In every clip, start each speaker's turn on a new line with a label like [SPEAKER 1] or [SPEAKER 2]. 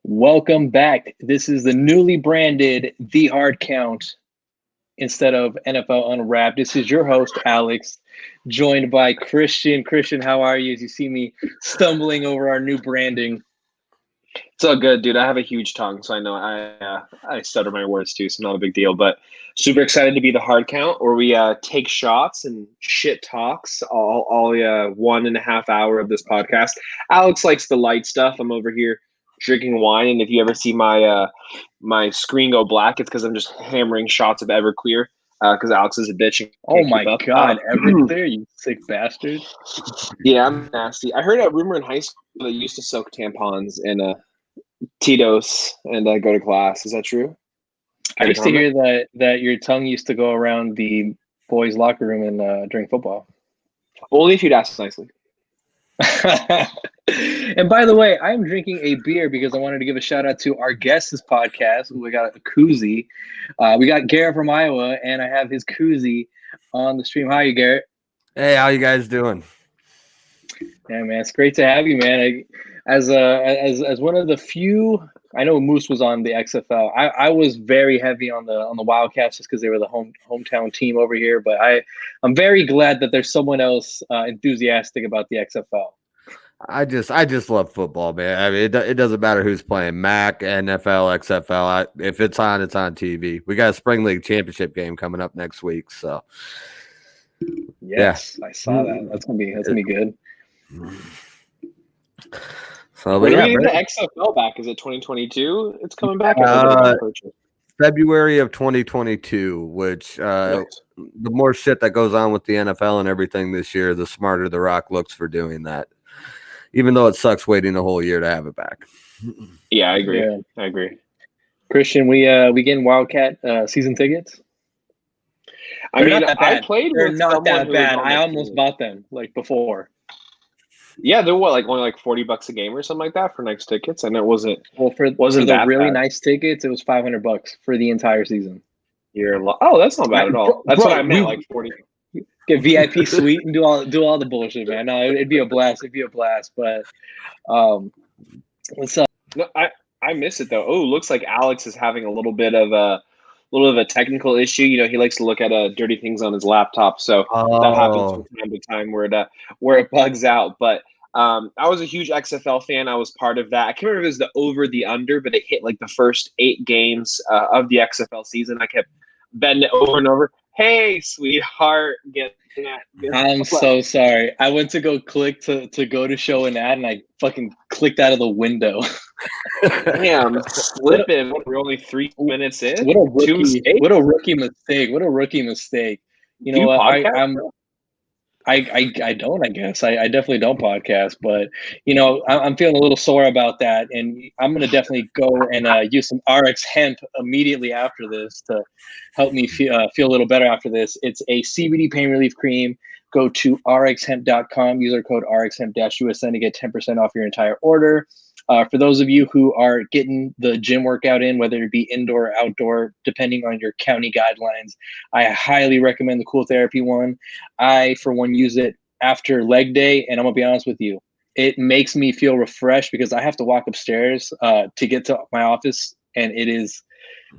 [SPEAKER 1] Welcome back. This is the newly branded The Hard Count instead of NFL Unwrapped. This is your host, Alex, joined by Kristian. Kristian, how are you as you see me stumbling over our new branding?
[SPEAKER 2] It's all good, dude. I have a huge tongue, so I know I stutter my words too, so not a big deal. But super excited to be the hard count, where we take shots and shit talks all 1.5 hour of this podcast. Alex likes the light stuff. I'm over here drinking wine, and if you ever see my screen go black, it's because I'm just hammering shots of Everclear. Because Alex is a bitch and
[SPEAKER 1] Oh
[SPEAKER 2] can't
[SPEAKER 1] my
[SPEAKER 2] keep up.
[SPEAKER 1] God, Everclear, you sick bastard.
[SPEAKER 2] Yeah, I'm nasty. I heard a rumor in high school that you used to soak tampons in Tito's and go to class. Is that true?
[SPEAKER 1] I used to hear that your tongue used to go around the boys' locker room and during football.
[SPEAKER 2] Only if you'd ask nicely.
[SPEAKER 1] And by the way, I'm drinking a beer because I wanted to give a shout out to our guest this podcast. We got a koozie. We got Garrett from Iowa, and I have his koozie on the stream. How are you, Garrett?
[SPEAKER 3] Hey, how you guys doing?
[SPEAKER 1] Yeah, man, it's great to have you, man. As one of the few, I know Moose was on the XFL. I was very heavy on the Wildcats just because they were the hometown team over here. But I'm very glad that there's someone else enthusiastic about the XFL.
[SPEAKER 3] I just love football, man. I mean, it doesn't matter who's playing, MAC, NFL, XFL. If it's on TV. We got a spring league championship game coming up next week, so
[SPEAKER 1] yes, yeah. I saw that. That's gonna be good.
[SPEAKER 3] So,
[SPEAKER 2] when are we getting the XFL back? Is it 2022? It's coming back.
[SPEAKER 3] February of 2022. Which the more shit that goes on with the NFL and everything this year, the smarter The Rock looks for doing that. Even though it sucks waiting a whole year to have it back.
[SPEAKER 2] Yeah, I agree. Yeah. I agree.
[SPEAKER 1] Kristian, we getting Wildcat season tickets?
[SPEAKER 2] I mean, I played.
[SPEAKER 1] They're not that bad. I almost bought them before.
[SPEAKER 2] Yeah, they're only $40 a game or something like that for nice tickets, and it wasn't.
[SPEAKER 1] Well, wasn't the really bad. Nice tickets, it was $500 for the entire season.
[SPEAKER 2] That's not bad at all. That's what I meant, like 40.
[SPEAKER 1] Get VIP suite and do all the bullshit, man. No, it'd be a blast. But what's up?
[SPEAKER 2] No, I miss it though. Oh, looks like Alex is having a little bit of a technical issue. You know, he likes to look at dirty things on his laptop, so that happens from time to time where it bugs out. But I was a huge XFL fan. I was part of that. I can't remember if it was the over, the under, but it hit like the first 8 games of the XFL season. I kept betting it over and over. Hey, sweetheart, get that.
[SPEAKER 1] I'm so sorry. I went to go click to go to show an ad, and I fucking clicked out of the window.
[SPEAKER 2] Damn, slipping. We're only 3 minutes in.
[SPEAKER 1] What a rookie mistake. You know what? I don't, I guess. I definitely don't podcast, but, you know, I'm feeling a little sore about that. And I'm going to definitely go and use some RX hemp immediately after this to help me feel a little better after this. It's a CBD pain relief cream. Go to rxhemp.com, use our code rxhemp-USN to get 10% off your entire order. For those of you who are getting the gym workout in, whether it be indoor or outdoor, depending on your county guidelines, I highly recommend the Cool Therapy one. I, for one, use it after leg day, and I'm going to be honest with you. It makes me feel refreshed because I have to walk upstairs to get to my office, and it is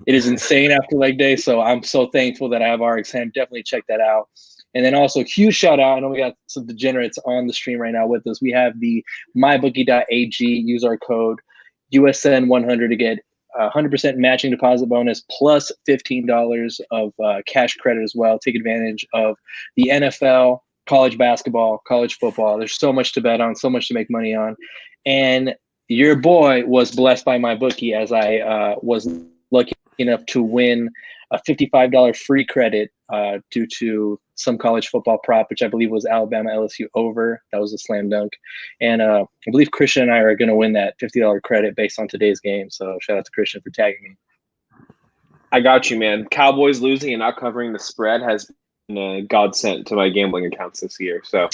[SPEAKER 1] insane after leg day. So I'm so thankful that I have RX Hemp. Definitely check that out. And then also, huge shout out. I know we got some degenerates on the stream right now with us. We have the mybookie.ag. Use our code USN100 to get 100% matching deposit bonus plus $15 of cash credit as well. Take advantage of the NFL, college basketball, college football. There's so much to bet on, so much to make money on. And your boy was blessed by my bookie as I was lucky enough to win a $55 free credit due to some college football prop, which I believe was Alabama LSU over. That was a slam dunk. And I believe Kristian and I are going to win that $50 credit based on today's game. So shout out to Kristian for tagging me.
[SPEAKER 2] I got you, man. Cowboys losing and not covering the spread has been a godsend to my gambling accounts this year. So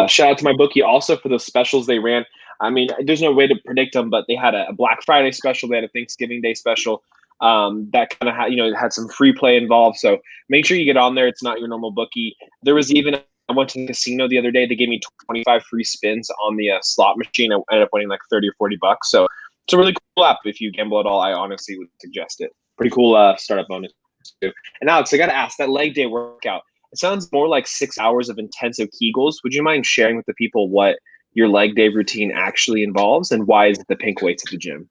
[SPEAKER 2] shout out to my bookie also for the specials they ran. I mean, there's no way to predict them, but they had a Black Friday special. They had a Thanksgiving Day special. That kind of had some free play involved. So make sure you get on there. It's not your normal bookie. There was even, I went to the casino the other day. They gave me 25 free spins on the slot machine. I ended up winning like 30 or $40. So It's a really cool app. If you gamble at all, I honestly would suggest it. Pretty cool startup bonus too. And Alex, I got to ask, that leg day workout, it sounds more like 6 hours of intensive Kegels. Would you mind sharing with the people what your leg day routine actually involves and why is it the pink weights at the gym?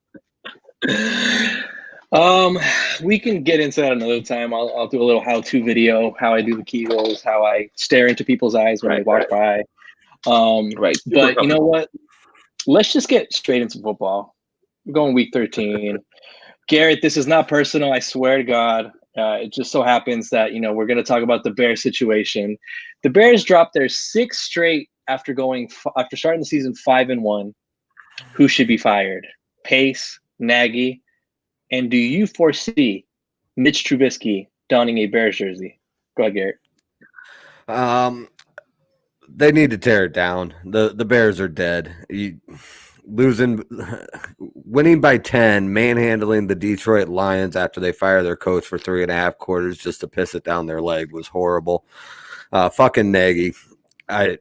[SPEAKER 1] We can get into that another time. I'll do a little how-to video, how I do the Kegels, how I stare into people's eyes when they walk by. But you know what? Let's just get straight into football. We're going week 13. Garrett, this is not personal. I swear to God. It just so happens that, we're going to talk about the Bears situation. The Bears dropped their 6th straight after starting the season 5-1. Who should be fired? Pace, Nagy, and do you foresee Mitch Trubisky donning a Bears jersey? Go ahead, Garrett.
[SPEAKER 3] They need to tear it down. The Bears are dead. Winning by 10, manhandling the Detroit Lions after they fire their coach for 3.5 quarters just to piss it down their leg was horrible. Fucking Nagy. I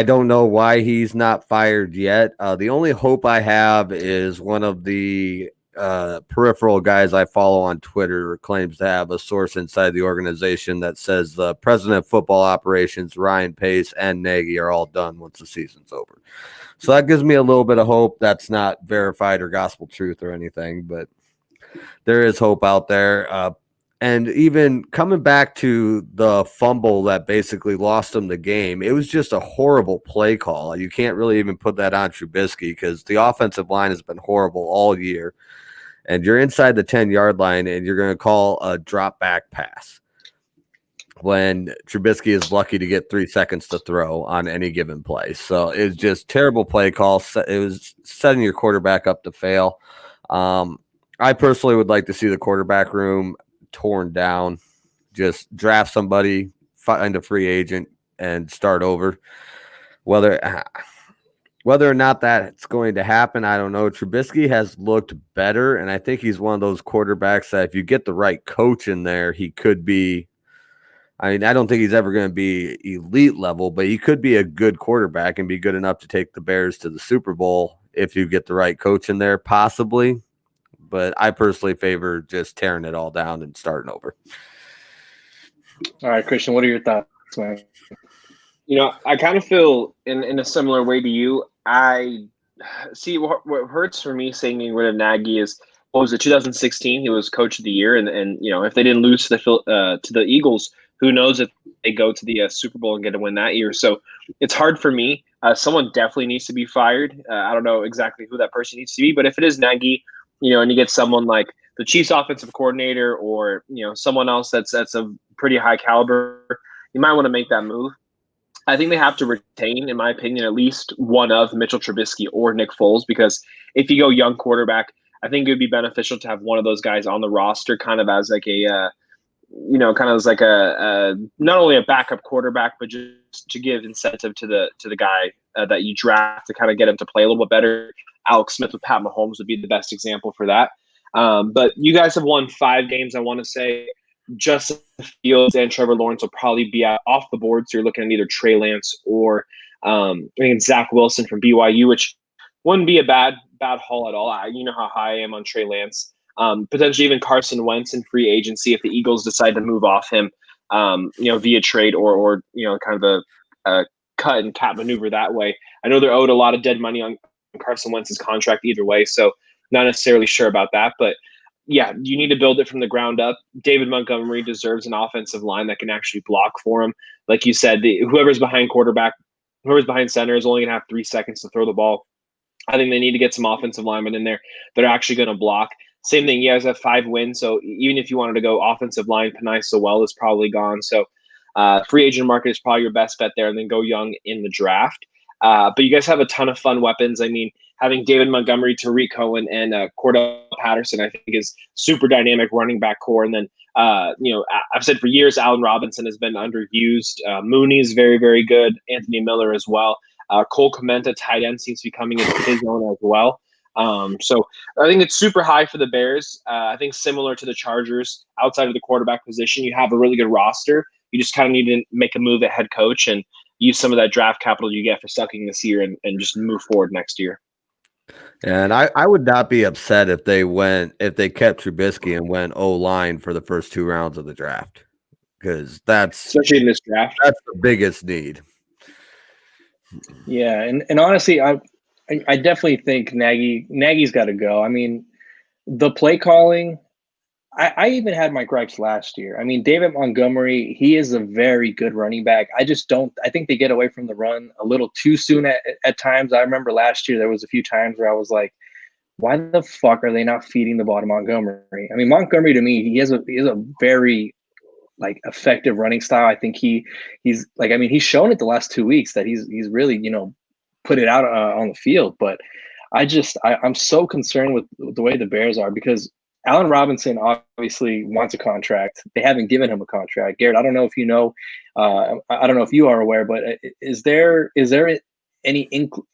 [SPEAKER 3] don't know why he's not fired yet. The only hope I have is one of the peripheral guys I follow on Twitter claims to have a source inside the organization that says the president of football operations, Ryan Pace, and Nagy are all done once the season's over. So that gives me a little bit of hope. That's not verified or gospel truth or anything, but there is hope out there. And even coming back to the fumble that basically lost him the game, it was just a horrible play call. You can't really even put that on Trubisky because the offensive line has been horrible all year. And you're inside the 10-yard line and you're going to call a drop back pass when Trubisky is lucky to get 3 seconds to throw on any given play. So it's just terrible play call. It was setting your quarterback up to fail. I personally would like to see the quarterback room torn down. Just draft somebody, find a free agent, and start over. Whether or not that's going to happen, I don't know. Trubisky has looked better, and I think he's one of those quarterbacks that if you get the right coach in there, he could be – I mean, I don't think he's ever going to be elite level, but he could be a good quarterback and be good enough to take the Bears to the Super Bowl if you get the right coach in there, possibly. But I personally favor just tearing it all down and starting over.
[SPEAKER 1] All right, Kristian, what are your thoughts, man?
[SPEAKER 2] I kind of feel in a similar way to you. I see what hurts for me saying getting rid of Nagy is, what was it, 2016? He was coach of the year. And if they didn't lose to the Eagles, who knows if they go to the Super Bowl and get a win that year. So it's hard for me. Someone definitely needs to be fired. I don't know exactly who that person needs to be, but if it is Nagy, and you get someone like the Chiefs offensive coordinator or, someone else that's a pretty high caliber, you might want to make that move. I think they have to retain, in my opinion, at least one of Mitchell Trubisky or Nick Foles, because if you go young quarterback, I think it would be beneficial to have one of those guys on the roster kind of as like a not only a backup quarterback, but just to give incentive to the guy that you draft to kind of get him to play a little bit better. Alex Smith with Pat Mahomes would be the best example for that. But you guys have won 5 games, I want to say. Justin Fields and Trevor Lawrence will probably be off the board, so you're looking at either Trey Lance or I think Zach Wilson from BYU, which wouldn't be a bad haul at all. You know how high I am on Trey Lance. Potentially even Carson Wentz in free agency if the Eagles decide to move off him, via trade or kind of a cut and cap maneuver that way. I know they're owed a lot of dead money on Carson Wentz's contract either way, so not necessarily sure about that. But yeah, you need to build it from the ground up. David Montgomery deserves an offensive line that can actually block for him. Like you said, whoever's behind center is only going to have 3 seconds to throw the ball. I think they need to get some offensive linemen in there that are actually going to block. Same thing, you guys have 5 wins, so even if you wanted to go offensive line, Panay Sewell is probably gone. So free agent market is probably your best bet there, and then go young in the draft. But you guys have a ton of fun weapons. I mean, having David Montgomery, Tariq Cohen, and Cordell Patterson, I think, is super dynamic running back core. And then, I've said for years, Allen Robinson has been underused. Mooney is very, very good. Anthony Miller as well. Cole Kmet, tight end, seems to be coming into his own as well. So I think it's super high for the Bears. I think similar to the Chargers, outside of the quarterback position, you have a really good roster. You just kind of need to make a move at head coach and use some of that draft capital you get for sucking this year and just move forward next year.
[SPEAKER 3] And I would not be upset if they kept Trubisky and went O-line for the first 2 rounds of the draft, because
[SPEAKER 2] especially in this draft.
[SPEAKER 3] That's the biggest need.
[SPEAKER 1] Yeah, and honestly, I definitely think Nagy's got to go. I mean, the play calling. I even had my gripes last year. I mean, David Montgomery, he is a very good running back. I just don't. I think they get away from the run a little too soon at times. I remember last year there was a few times where I was like, why the fuck are they not feeding the ball to Montgomery? I mean, Montgomery to me, he has a very like effective running style. I think he's like, I mean, he's shown it the last 2 weeks that he's really, put it out on the field. But I'm so concerned with the way the Bears are, because Allen Robinson obviously wants a contract. They haven't given him a contract. Garrett, I don't know if you know, I don't know if you are aware, but is there any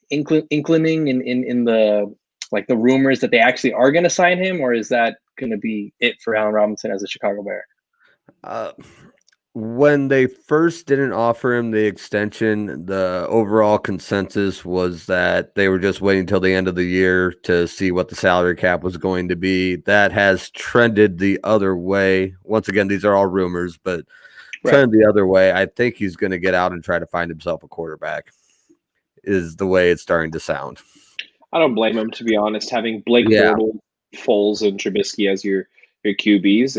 [SPEAKER 1] inclining in the, like, the rumors that they actually are going to sign him, or is that going to be it for Allen Robinson as a Chicago Bear?
[SPEAKER 3] When they first didn't offer him the extension, the overall consensus was that they were just waiting till the end of the year to see what the salary cap was going to be. That has trended the other way. Once again, these are all rumors, but trended the other way. I think he's going to get out and try to find himself a quarterback, is the way it's starting to sound.
[SPEAKER 2] I don't blame him, to be honest. Having Blake Bortles, Foles, and Trubisky as your QBs,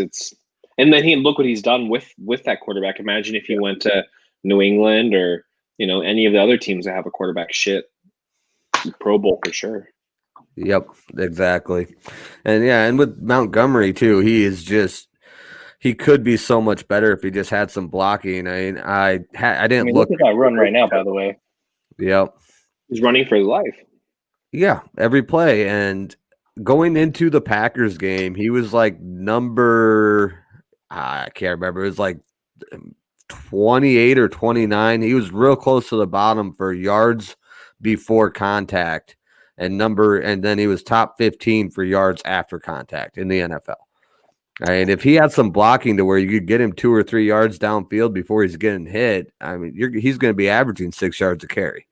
[SPEAKER 2] and then look what he's done with that quarterback. Imagine if he went to New England or any of the other teams that have a quarterback. Shit, Pro Bowl for sure.
[SPEAKER 3] Yep, exactly. And with Montgomery too, he could be so much better if he just had some blocking. I didn't look
[SPEAKER 1] at that run right now, by the way.
[SPEAKER 3] Yep,
[SPEAKER 2] he's running for his life.
[SPEAKER 3] Yeah, every play. And going into the Packers game, he was like I can't remember. It was like 28 or 29. He was real close to the bottom for yards before contact and then he was top 15 for yards after contact in the NFL. And if he had some blocking to where you could get him 2 or 3 yards downfield before he's getting hit, I mean, he's going to be averaging 6 yards a carry.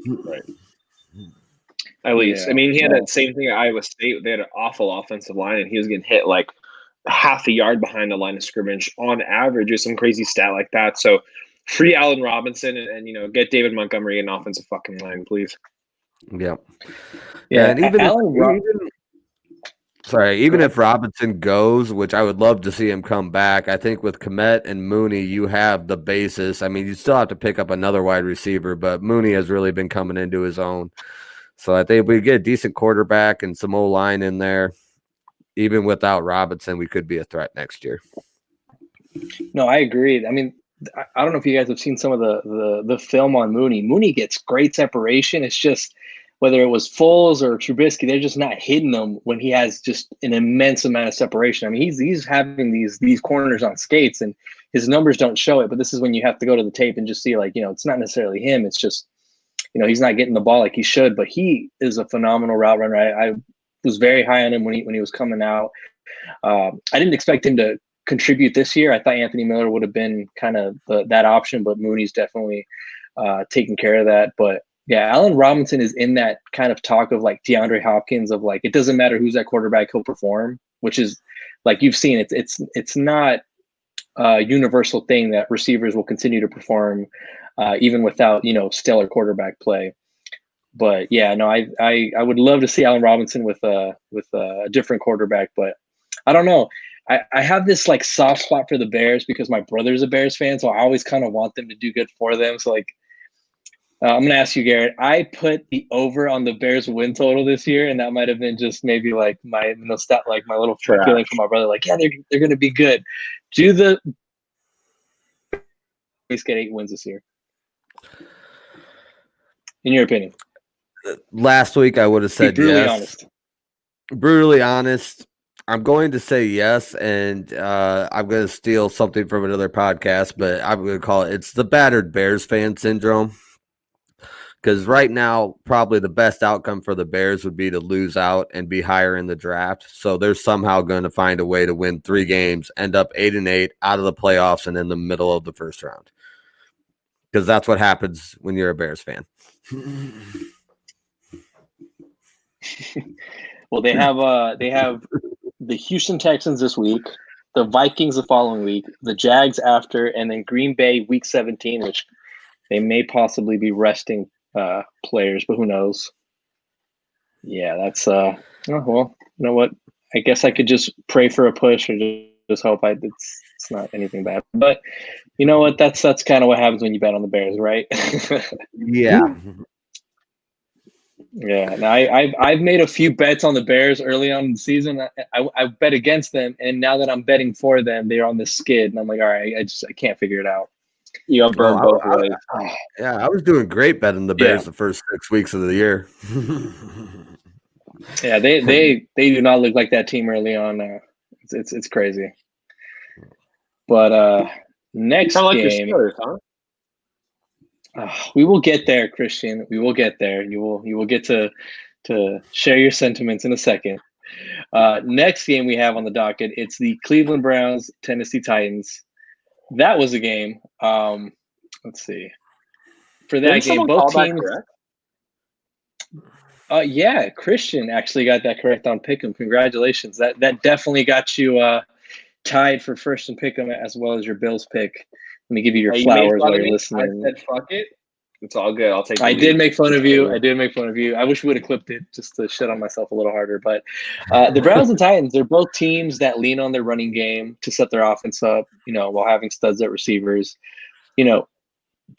[SPEAKER 2] Right. At least. I mean, he had that same thing at Iowa State. They had an awful offensive line, and he was getting hit like half a yard behind the line of scrimmage on average, or some crazy stat like that. So free Allen Robinson and get David Montgomery an offensive fucking line, please.
[SPEAKER 3] Yeah. And even if Robinson goes, which I would love to see him come back, I think with Kmet and Mooney, you have the basis. I mean, you still have to pick up another wide receiver, but Mooney has really been coming into his own. So I think if we get a decent quarterback and some O-line in there, even without Robinson, we could be a threat next year.
[SPEAKER 1] No, I agree. I mean, I don't know if you guys have seen some of the film on Mooney. Mooney gets great separation. It's just whether it was Foles or Trubisky, they're just not hitting him when he has just an immense amount of separation. I mean, he's having these corners on skates, and his numbers don't show it. But this is when you have to go to the tape and just see, like, it's not necessarily him. It's just, he's not getting the ball like he should. But he is a phenomenal route runner. I was very high on him when he was coming out. I didn't expect him to contribute this year. I thought Anthony Miller would have been kind of that option, but Mooney's definitely taking care of that. But yeah, Allen Robinson is in that kind of talk of like DeAndre Hopkins of like, it doesn't matter who's at quarterback, he'll perform, which is like you've seen it's not a universal thing that receivers will continue to perform even without, stellar quarterback play. But yeah, no, I would love to see Allen Robinson with a different quarterback, but I don't know. I have this like soft spot for the Bears because my brother's a Bears fan, so I always kind of want them to do good for them. So like, I'm gonna ask you, Garrett. I put the over on the Bears win total this year, and that might have been just maybe like my my little feeling for my brother. Like, yeah, they're gonna be good. Do the Bears get 8 wins this year? In your opinion?
[SPEAKER 3] Last week I would have said yes. Brutally honest. I'm going to say yes, and I'm going to steal something from another podcast, but I'm going to call it's the battered Bears fan syndrome. Because right now, probably the best outcome for the Bears would be to lose out and be higher in the draft. So they're somehow going to find a way to win 3 games, end up 8-8 out of the playoffs and in the middle of the first round. Because that's what happens when you're a Bears fan.
[SPEAKER 1] Well, they have the Houston Texans this week, the Vikings the following week, the Jags after, and then Green Bay week 17, which they may possibly be resting players, but who knows? Yeah, that's well, you know what? I guess I could just pray for a push or just hope it's not anything bad. But you know what? That's kind of what happens when you bet on the Bears, right?
[SPEAKER 3] Yeah.
[SPEAKER 1] Yeah. Now I've made a few bets on the Bears early on in the season. I bet against them, and now that I'm betting for them, they're on this skid, and I'm like, all right, I can't figure it out.
[SPEAKER 2] You got burned both ways.
[SPEAKER 3] Yeah, I was doing great betting the Bears the first 6 weeks of the year.
[SPEAKER 1] Yeah, they do not look like that team early on. It's crazy. But next
[SPEAKER 2] Kind of like
[SPEAKER 1] game,
[SPEAKER 2] your Steelers, huh?
[SPEAKER 1] We will get there, Kristian. We will get there. You will get to share your sentiments in a second. Next game we have on the docket, it's the Cleveland Browns, Tennessee Titans. That was a game. Let's see. For that game, both teams. Yeah, Kristian actually got that correct on Pick'em. Congratulations. That definitely got you tied for first in Pick'em as well as your Bills pick. Let me give you your flowers while you're listening.
[SPEAKER 2] I said fuck it. It's all good. I'll take it.
[SPEAKER 1] I did make fun of you. I wish we would have clipped it just to shit on myself a little harder. But the Browns and Titans, they're both teams that lean on their running game to set their offense up, while having studs at receivers. Do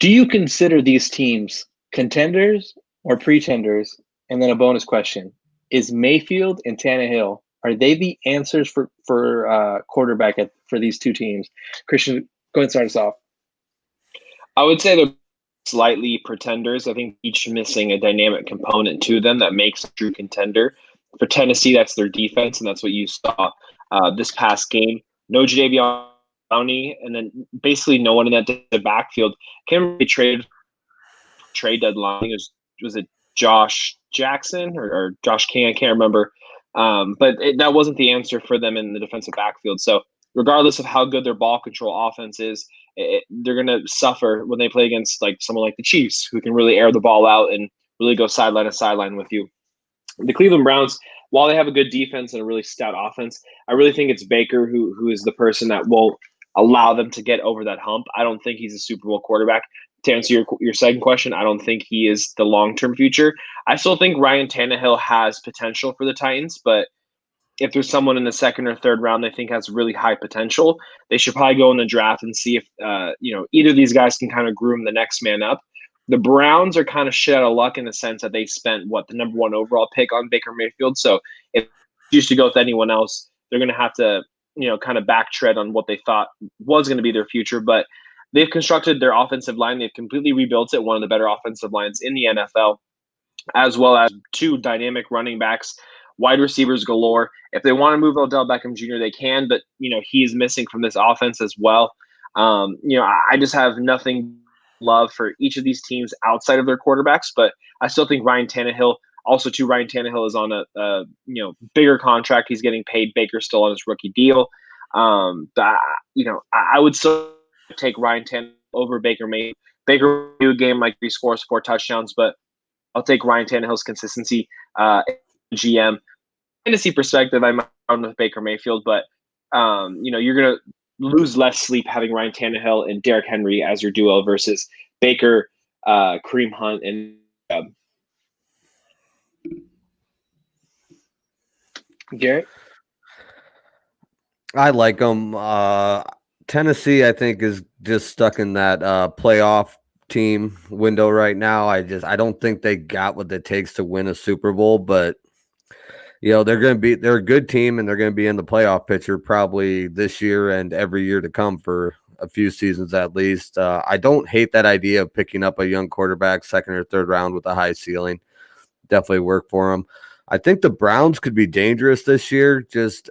[SPEAKER 1] you consider these teams contenders or pretenders? And then a bonus question: is Mayfield and Tannehill, are they the answers for quarterback for these two teams? Kristian, go ahead and start us off.
[SPEAKER 2] I would say they're slightly pretenders. I think each missing a dynamic component to them that makes a true contender. For Tennessee, that's their defense, and that's what you saw this past game. No Jadeveon Clowney, and then basically no one in that backfield. Can't really trade deadline. Was it Josh Jackson or Josh King? I can't remember. But that wasn't the answer for them in the defensive backfield. So regardless of how good their ball control offense is, they're going to suffer when they play against someone like the Chiefs, who can really air the ball out and really go sideline to sideline with you. The Cleveland Browns, while they have a good defense and a really stout offense, I really think it's Baker who is the person that will allow them to get over that hump. I don't think he's a Super Bowl quarterback. To answer your second question, I don't think he is the long-term future. I still think Ryan Tannehill has potential for the Titans, but if there's someone in the second or third round they think has really high potential, they should probably go in the draft and see if either of these guys can kind of groom the next man up. The Browns are kind of shit out of luck in the sense that they spent the number one overall pick on Baker Mayfield. So if they used to go with anyone else, they're going to have to kind of backtrack on what they thought was going to be their future. But they've constructed their offensive line. They've completely rebuilt it, one of the better offensive lines in the NFL, as well as two dynamic running backs, wide receivers galore. If they want to move Odell Beckham Jr., they can, but he's missing from this offense as well. I just have nothing love for each of these teams outside of their quarterbacks, but I still think Ryan Tannehill is on a bigger contract. He's getting paid. Baker's still on his rookie deal. I would still take Ryan Tannehill over Baker Mayfield. Baker will do a game like he scores 4 touchdowns, but I'll take Ryan Tannehill's consistency. GM fantasy perspective, I'm on with Baker Mayfield, but you're gonna lose less sleep having Ryan Tannehill and Derrick Henry as your duo versus Baker, Kareem Hunt, and
[SPEAKER 1] Garrett.
[SPEAKER 3] I like them. Tennessee, I think, is just stuck in that playoff team window right now. I don't think they got what it takes to win a Super Bowl, but they're a good team and they're going to be in the playoff picture probably this year and every year to come for a few seasons at least. I don't hate that idea of picking up a young quarterback second or third round with a high ceiling. Definitely work for them. I think the Browns could be dangerous this year. Just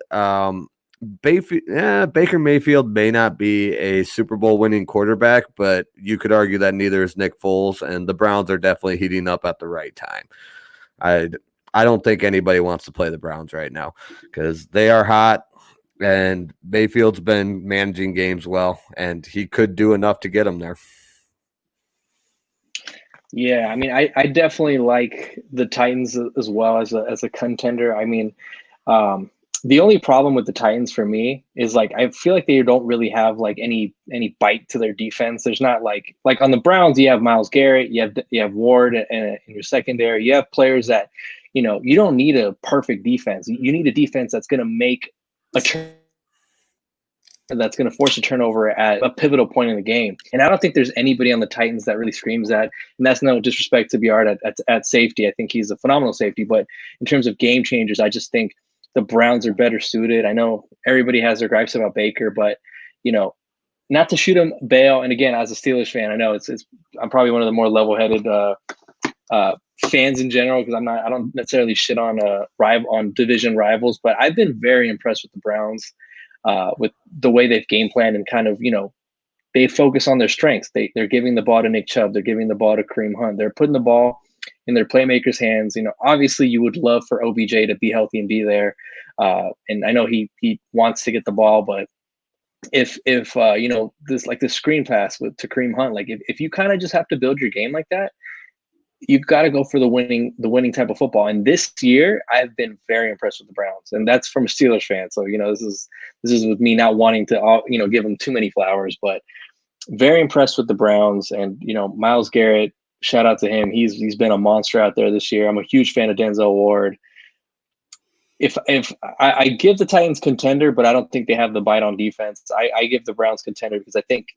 [SPEAKER 3] Baker Mayfield may not be a Super Bowl winning quarterback, but you could argue that neither is Nick Foles, and the Browns are definitely heating up at the right time. I don't think anybody wants to play the Browns right now because they are hot, and Mayfield's been managing games well, and he could do enough to get them there.
[SPEAKER 1] Yeah, I mean, I definitely like the Titans as well as a contender. I mean, the only problem with the Titans for me is like I feel like they don't really have like any bite to their defense. There's not like on the Browns, you have Myles Garrett, you have Ward in your secondary. You have players that, you don't need a perfect defense. You need a defense that's going to make a that's going to force a turnover at a pivotal point in the game. And I don't think there's anybody on the Titans that really screams that. And that's no disrespect to Biard at safety. I think he's a phenomenal safety. But in terms of game changers, I just think the Browns are better suited. I know everybody has their gripes about Baker, but, not to shoot him bail. And again, as a Steelers fan, I know I'm probably one of the more level-headed fans in general because I don't necessarily shit on on division rivals, but I've been very impressed with the Browns. With the way they've game planned and kind of, they focus on their strengths. They're giving the ball to Nick Chubb. They're giving the ball to Kareem Hunt. They're putting the ball in their playmakers' hands. Obviously you would love for OBJ to be healthy and be there. And I know he wants to get the ball, but if this screen pass to Kareem Hunt, like if you kind of just have to build your game like that, you've got to go for the winning type of football. And this year, I've been very impressed with the Browns, and that's from a Steelers fan. So this is with me not wanting to give them too many flowers, but very impressed with the Browns. And Myles Garrett, shout out to him. He's been a monster out there this year. I'm a huge fan of Denzel Ward. If I give the Titans contender, but I don't think they have the bite on defense. I give the Browns contender because I think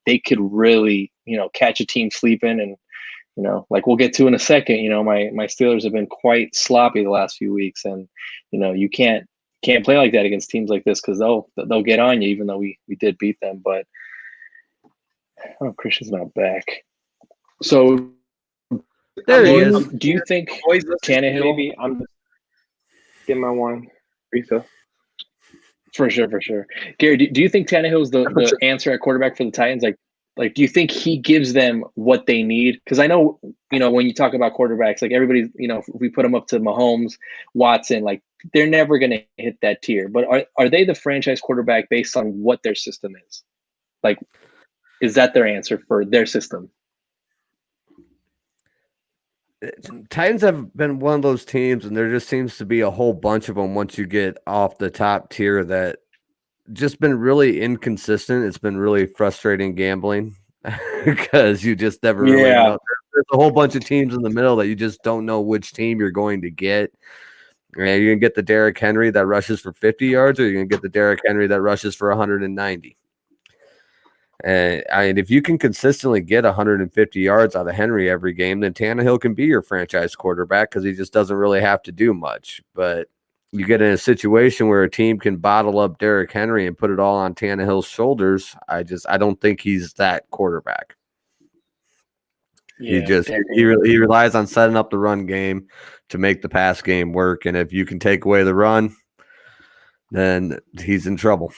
[SPEAKER 1] they could really catch a team sleeping. And like we'll get to in a second, my Steelers have been quite sloppy the last few weeks, and you can't play like that against teams like this because they'll get on you, even though we did beat them. But Christian's not back. So
[SPEAKER 3] there he is.
[SPEAKER 1] Do you think Tannehill?
[SPEAKER 2] Maybe I'm just getting my wine refill.
[SPEAKER 1] For sure. Gary, do you think Tannehill's the answer at quarterback for the Titans? Like, do you think he gives them what they need? Because I know, when you talk about quarterbacks, like everybody, if we put them up to Mahomes, Watson, like they're never going to hit that tier. But are they the franchise quarterback based on what their system is? Like, is that their answer for their system?
[SPEAKER 3] Titans have been one of those teams, and there just seems to be a whole bunch of them once you get off the top tier that just been really inconsistent. It's been really frustrating gambling because you just never really know. There's a whole bunch of teams in the middle that you just don't know which team you're going to get. You're going to get the Derrick Henry that rushes for 50 yards, or you're going to get the Derrick Henry that rushes for 190. And if you can consistently get 150 yards out of Henry every game, then Tannehill can be your franchise quarterback because he just doesn't really have to do much. But you get in a situation where a team can bottle up Derrick Henry and put it all on Tannehill's shoulders. I don't think he's that quarterback. Yeah, he relies on setting up the run game to make the pass game work. And if you can take away the run, then he's in trouble.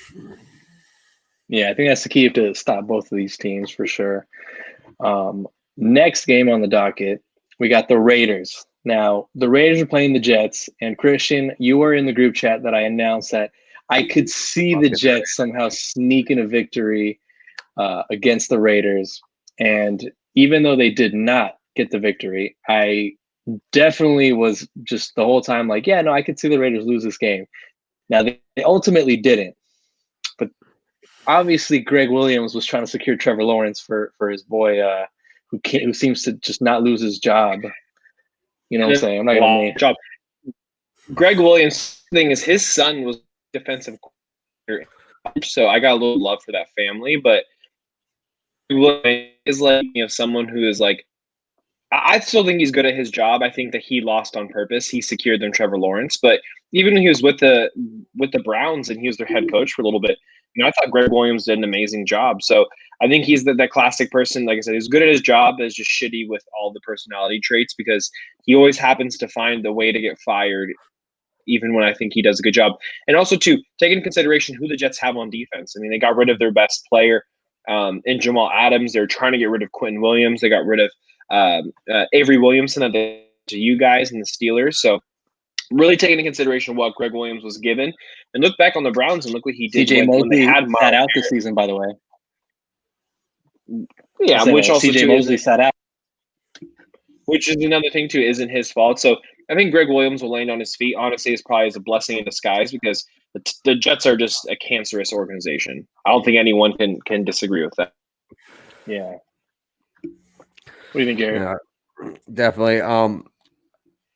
[SPEAKER 1] Yeah, I think that's the key to stop both of these teams for sure. Next game on the docket, we got the Raiders. Now, the Raiders are playing the Jets, and Kristian, you were in the group chat that I announced that I could see the Jets somehow sneaking a victory against the Raiders. And even though they did not get the victory, I definitely was just the whole time like, yeah, no, I could see the Raiders lose this game. Now, they ultimately didn't. But obviously, Greg Williams was trying to secure Trevor Lawrence for his boy who seems to just not lose his job. You know what I'm saying? I'm not going to name
[SPEAKER 2] job. Greg Williams' thing is his son was defensive coordinator, so I got a little love for that family. But is like someone who is like, I still think he's good at his job. I think that he lost on purpose. He secured them Trevor Lawrence, but even when he was with the Browns and he was their head coach for a little bit, I thought Greg Williams did an amazing job. So I think he's that classic person. Like I said, he's good at his job, but is just shitty with all the personality traits because he always happens to find the way to get fired, even when I think he does a good job. And also, to take into consideration who the Jets have on defense. I mean, they got rid of their best player in Jamal Adams. They're trying to get rid of Quentin Williams. They got rid of Avery Williamson to you guys and the Steelers. So really taking into consideration what Greg Williams was given, and look back on the Browns and look what he did.
[SPEAKER 1] CJ Mosley sat out this season, by the way.
[SPEAKER 2] Yeah, which also
[SPEAKER 1] CJ Mosley sat out.
[SPEAKER 2] which is another thing too. Isn't his fault. So I think Greg Williams will land on his feet. Honestly, is probably a blessing in disguise because the Jets are just a cancerous organization. I don't think anyone can disagree with that.
[SPEAKER 1] Yeah. What do you think, Garrett?
[SPEAKER 3] Yeah, definitely.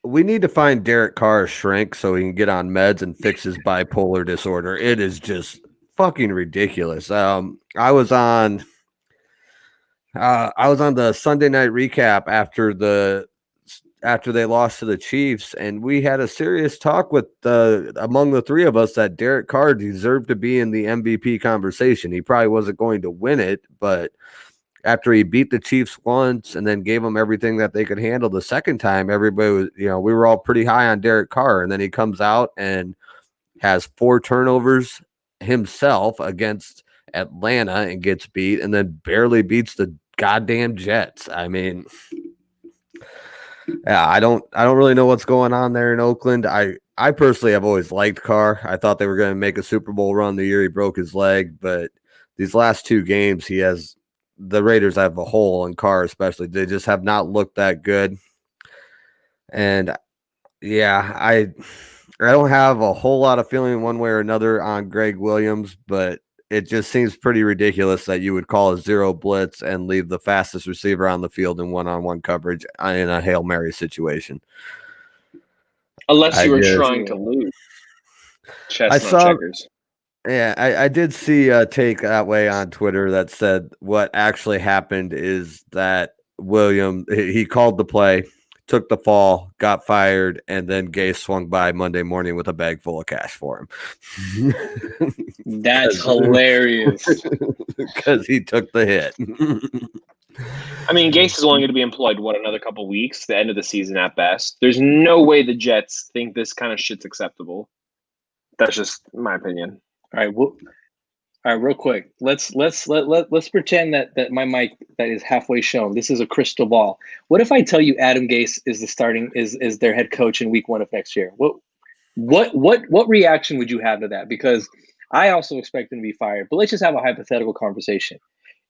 [SPEAKER 3] We need to find Derek Carr a shrink so he can get on meds and fix his bipolar disorder. It is just fucking ridiculous. I was on the Sunday night recap after they lost to the Chiefs, and we had a serious talk with among the three of us that Derek Carr deserved to be in the MVP conversation. He probably wasn't going to win it, but after he beat the Chiefs once and then gave them everything that they could handle the second time, everybody was, we were all pretty high on Derek Carr. And then he comes out and has 4 turnovers himself against Atlanta and gets beat, and then barely beats the goddamn Jets. I mean, yeah, I don't really know what's going on there in Oakland. I personally have always liked Carr. I thought they were going to make a Super Bowl run the year he broke his leg, but these last 2 games, the Raiders have a hole, and Carr especially, they just have not looked that good. And yeah, I don't have a whole lot of feeling one way or another on Greg Williams, but it just seems pretty ridiculous that you would call a 0 blitz and leave the fastest receiver on the field in one-on-one coverage in a Hail Mary situation.
[SPEAKER 2] Unless you were trying to lose. Chestnut checkers.
[SPEAKER 3] Yeah, I did see a take that way on Twitter that said what actually happened is that William, he called the play, took the fall, got fired, and then Gase swung by Monday morning with a bag full of cash for him.
[SPEAKER 1] That's hilarious.
[SPEAKER 3] Because he took the hit.
[SPEAKER 2] I mean, Gase is only going to be employed, another couple weeks, the end of the season at best. There's no way the Jets think this kind of shit's acceptable. That's just my opinion.
[SPEAKER 1] All right, real quick. Let's pretend that my mic that is halfway shown. This is a crystal ball. What if I tell you Adam Gase is their head coach in week 1 of next year? What reaction would you have to that? Because I also expect him to be fired. But let's just have a hypothetical conversation.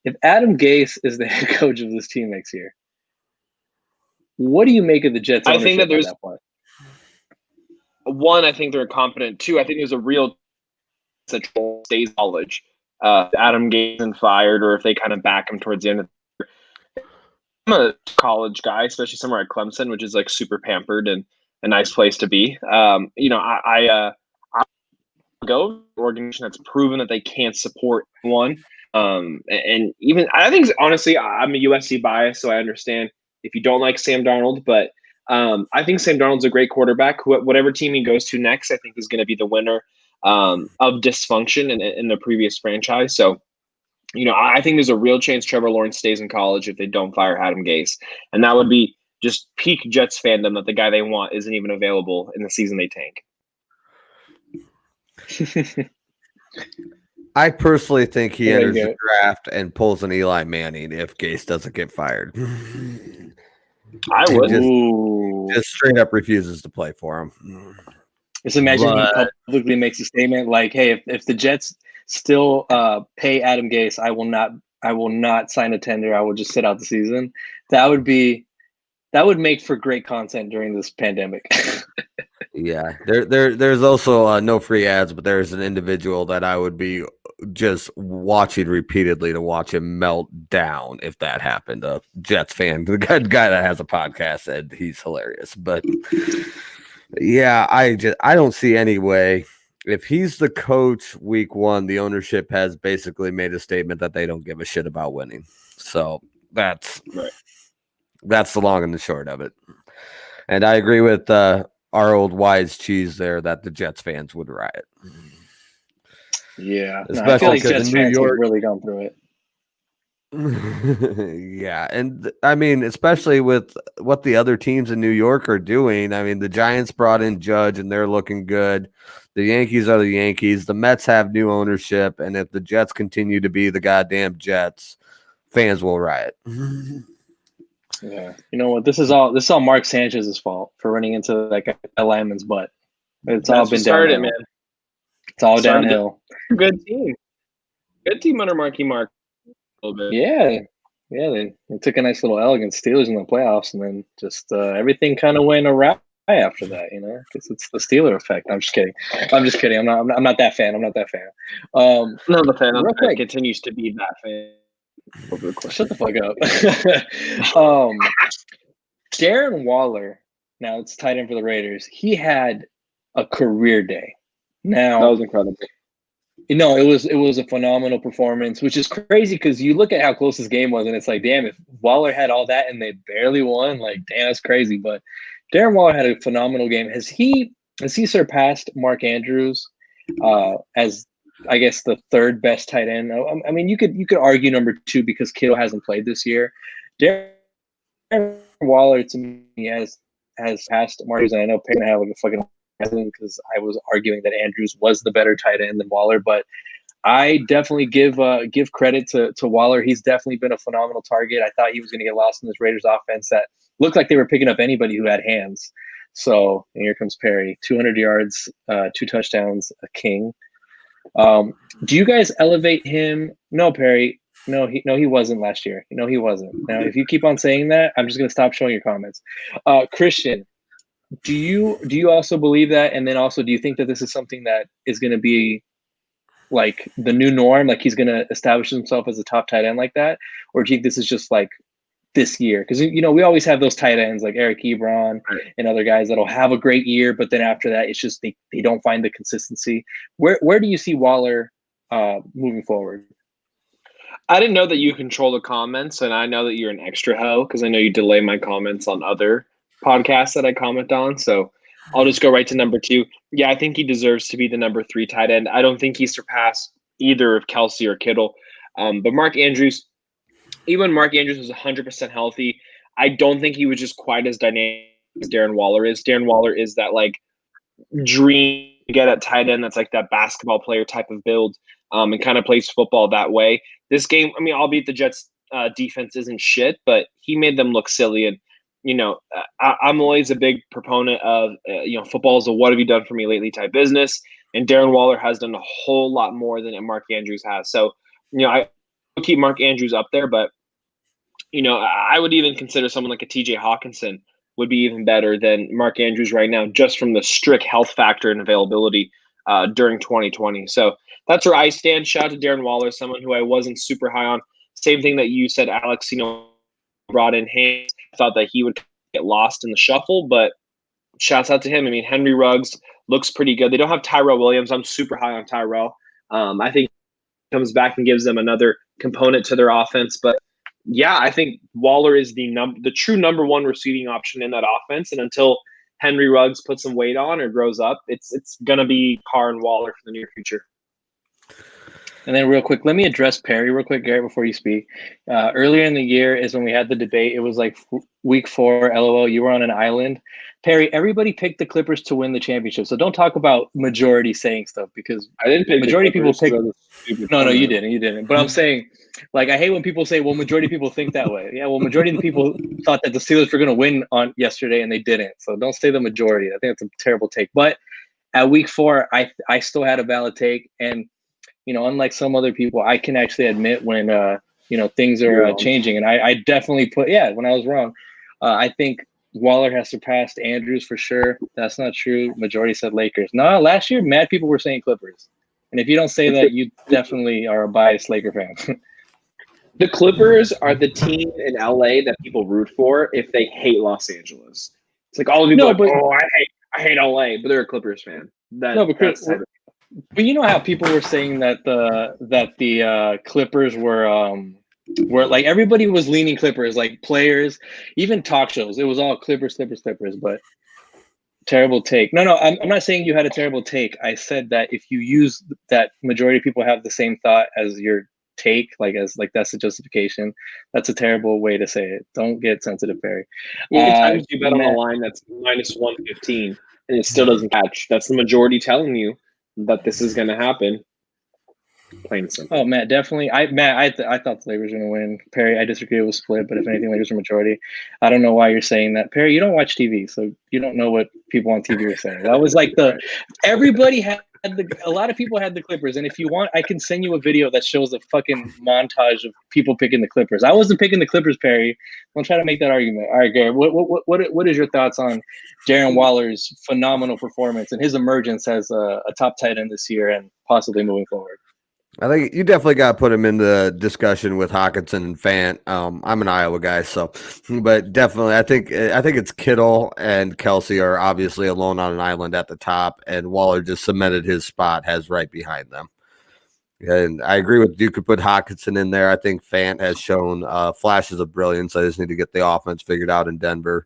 [SPEAKER 1] If Adam Gase is the head coach of this team next year, what do you make of the Jets?
[SPEAKER 2] I think that there's one. I think they're competent. 2, I think there's a real central stays college. Adam Gase isn't fired, or if they kind of back him towards the end of the year. I'm a college guy, especially somewhere at Clemson, which is like super pampered and a nice place to be. I go to an organization that's proven that they can't support one. And even I think honestly, I'm a USC bias, so I understand if you don't like Sam Darnold, but I think Sam Darnold's a great quarterback. Whatever team he goes to next, I think is going to be the winner of dysfunction in the previous franchise. So, I think there's a real chance Trevor Lawrence stays in college if they don't fire Adam Gase, and that would be just peak Jets fandom that the guy they want isn't even available in the season they tank.
[SPEAKER 3] I personally think he enters the draft and pulls an Eli Manning if Gase doesn't get fired.
[SPEAKER 2] I would.
[SPEAKER 3] Just straight up refuses to play for him.
[SPEAKER 1] Just imagine he publicly makes a statement like, "Hey, if the Jets still pay Adam Gase, I will not sign a tender. I will just sit out the season." That would make for great content during this pandemic.
[SPEAKER 3] Yeah, there's also no free ads, but there's an individual that I would be just watching repeatedly to watch him melt down if that happened. A Jets fan, the guy that has a podcast, said he's hilarious. But yeah, I don't see any way. If he's the coach week 1, the ownership has basically made a statement that they don't give a shit about winning. So that's
[SPEAKER 2] right.
[SPEAKER 3] That's the long and the short of it. And I agree with our old wise cheese there that the Jets fans would riot.
[SPEAKER 1] Yeah, I feel like Jets fans have really gone through it.
[SPEAKER 3] Yeah, and I mean, especially with what the other teams in New York are doing. I mean, the Giants brought in Judge, and they're looking good. The Yankees are the Yankees. The Mets have new ownership, and if the Jets continue to be the goddamn Jets, fans will riot.
[SPEAKER 1] Yeah, you know what? This is all Mark Sanchez's fault for running into like a lineman's butt. It's all been downhill, man. It's all downhill.
[SPEAKER 2] Good team under Marky Mark. A little bit.
[SPEAKER 1] Yeah, Yeah, they took a nice little L against Steelers in the playoffs, and then just everything kind of went awry after that. Because it's the Steeler effect. I'm just kidding. I'm not that fan. I'm not that fan.
[SPEAKER 2] I'm not a fan.
[SPEAKER 1] Real quick,
[SPEAKER 2] continues to be that fan.
[SPEAKER 1] Shut the fuck up. Darren Waller, now it's tight end for the Raiders. He had a career day. Now
[SPEAKER 2] that was incredible.
[SPEAKER 1] No, it was a phenomenal performance, which is crazy because you look at how close this game was, and it's like, damn, if Waller had all that and they barely won, like, damn, that's crazy. But Darren Waller had a phenomenal game. Has he surpassed Mark Andrews as, I guess, the third best tight end? I mean, you could argue number 2 because Kittle hasn't played this year. Darren Waller to me has passed Mark Andrews, and I know Peyton had like a fucking because I was arguing that Andrews was the better tight end than Waller, but I definitely give credit to Waller. He's definitely been a phenomenal target. I thought he was going to get lost in this Raiders offense that looked like they were picking up anybody who had hands. So here comes Perry, 200 yards, 2 touchdowns, a king. Do you guys elevate him? No, Perry. No, he wasn't last year. No, he wasn't. Now, if you keep on saying that, I'm just going to stop showing your comments. Kristian, do you also believe that? And then also, do you think that this is something that is going to be like the new norm? Like he's going to establish himself as a top tight end like that? Or do you think this is just like this year? Because, we always have those tight ends like Eric Ebron and other guys that'll have a great year, but then after that, it's just they don't find the consistency. Where do you see Waller moving forward?
[SPEAKER 2] I didn't know that you control the comments, and I know that you're an extra hoe because I know you delay my comments on other podcasts that I comment on. So I'll just go right to number 2. Yeah, I think he deserves to be the number 3 tight end. I don't think he surpassed either of Kelsey or Kittle. But Mark Andrews, even when Mark Andrews was 100% healthy, I don't think he was just quite as dynamic as Darren Waller is. Darren Waller is that like dream to get at tight end that's like that basketball player type of build, and kind of plays football that way. This game, I mean, albeit the Jets defense isn't shit, but he made them look silly. And I'm always a big proponent of, football is a what have you done for me lately type business. And Darren Waller has done a whole lot more than Mark Andrews has. So, I keep Mark Andrews up there, but, I would even consider someone like a TJ Hawkinson would be even better than Mark Andrews right now, just from the strict health factor and availability during 2020. So that's where I stand. Shout out to Darren Waller, someone who I wasn't super high on. Same thing that you said, Alex, brought in hands. I thought that he would get lost in the shuffle, but shouts out to him. I mean, Henry Ruggs looks pretty good. They don't have Tyrell Williams. I'm super high on Tyrell. I think he comes back and gives them another component to their offense. But yeah, I think Waller is the true number 1 receiving option in that offense. And until Henry Ruggs puts some weight on or grows up, it's gonna be Carr and Waller for the near future.
[SPEAKER 1] And then real quick, let me address Perry real quick, Garrett, before you speak. Earlier in the year is when we had the debate. It was like week 4, LOL, you were on an island. Perry, everybody picked the Clippers to win the championship. So don't talk about majority saying stuff because
[SPEAKER 2] I didn't pick
[SPEAKER 1] majority of people pick. No, you
[SPEAKER 2] didn't.
[SPEAKER 1] You didn't. But I'm saying, like, I hate when people say, well, majority of people think that way. Yeah, well, majority of the people thought that the Steelers were going to win on yesterday and they didn't. So don't say the majority. I think it's a terrible take. But at week 4, I still had a valid take. And unlike some other people, I can actually admit when, things are changing. And I definitely when I was wrong. I think Waller has surpassed Andrews for sure. That's not true. Majority said Lakers. No, last year, mad people were saying Clippers. And if you don't say that, you definitely are a biased Laker fan.
[SPEAKER 2] The Clippers are the team in LA that people root for if they hate Los Angeles. It's like all the people I hate LA, but they're a Clippers fan.
[SPEAKER 1] But you know how people were saying that the Clippers were like everybody was leaning Clippers, like players, even talk shows. It was all Clippers. But terrible take. No, I'm not saying you had a terrible take. I said that if you use that, majority of people have the same thought as your take, that's the justification. That's a terrible way to say it. Don't get sensitive, Perry.
[SPEAKER 2] Anytime you bet on a line that's minus 115 and it still doesn't catch, that's the majority telling you that this is going to happen. Plain and simple.
[SPEAKER 1] Oh, Matt, definitely. I thought the Lakers were going to win. Perry, I disagree. It was split, but if anything, Lakers are majority. I don't know why you're saying that. Perry, you don't watch TV, so you don't know what people on TV are saying. That was like everybody had a lot of people had the Clippers, and if you want, I can send you a video that shows a fucking montage of people picking the Clippers. I wasn't picking the Clippers, Perry. Don't try to make that argument. All right, Garrett, what is your thoughts on Darren Waller's phenomenal performance and his emergence as a top tight end this year and possibly moving forward?
[SPEAKER 3] I think you definitely got to put him in the discussion with Hawkinson and Fant. I'm an Iowa guy, but definitely, I think it's Kittle and Kelsey are obviously alone on an island at the top, and Waller just cemented his spot, has right behind them. And I agree with you. Could put Hawkinson in there. I think Fant has shown flashes of brilliance. I just need to get the offense figured out in Denver.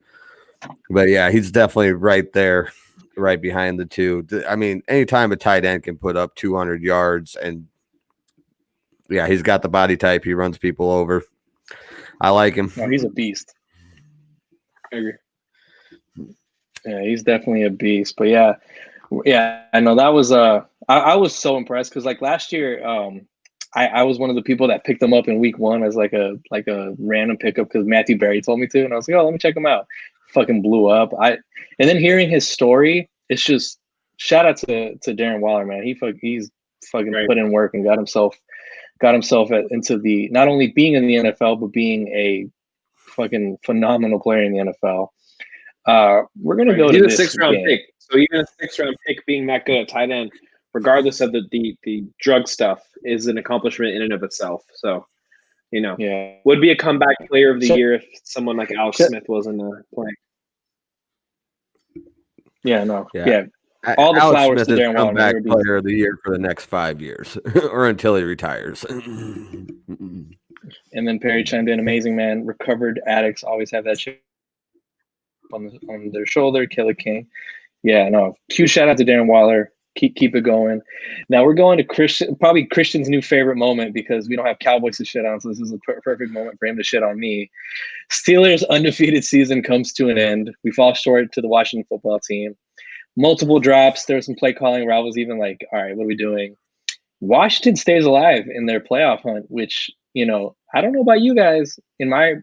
[SPEAKER 3] But yeah, he's definitely right there, right behind the two. I mean, anytime a tight end can put up 200 yards and yeah, he's got the body type. He runs people over. I like him.
[SPEAKER 1] No, he's a beast. I agree. Yeah, he's definitely a beast. But yeah, I know that was I was so impressed because like last year, I was one of the people that picked him up in week 1 as like a random pickup because Matthew Berry told me to, and I was like, oh, let me check him out. Fucking blew up. And then hearing his story, it's just shout out to Darren Waller, man. He's fucking put in work and got himself into the not only being in the NFL but being a fucking phenomenal player in the NFL. We're gonna go to
[SPEAKER 2] this 6th-round pick. So even a 6th-round pick being that good at tight end, regardless of the drug stuff, is an accomplishment in and of itself. So, would be a comeback player of the year if someone like Alex Smith wasn't playing.
[SPEAKER 1] Yeah, no, yeah. All the
[SPEAKER 3] Alex
[SPEAKER 1] flowers
[SPEAKER 3] Smith
[SPEAKER 1] to Darren Waller.
[SPEAKER 3] Comeback player of the year for the next 5 years, or until he retires.
[SPEAKER 1] And then Perry chimed in, amazing man. Recovered addicts always have that chip on their shoulder. Killer King. Yeah, no. Huge shout out to Darren Waller. Keep it going. Now we're going to Kristian, probably Kristian's new favorite moment because we don't have Cowboys to shit on, so this is a perfect moment for him to shit on me. Steelers' undefeated season comes to an end. We fall short to the Washington football team. Multiple drops. There was some play calling where I was even like, all right, what are we doing? Washington stays alive in their playoff hunt, which, I don't know about you guys. In my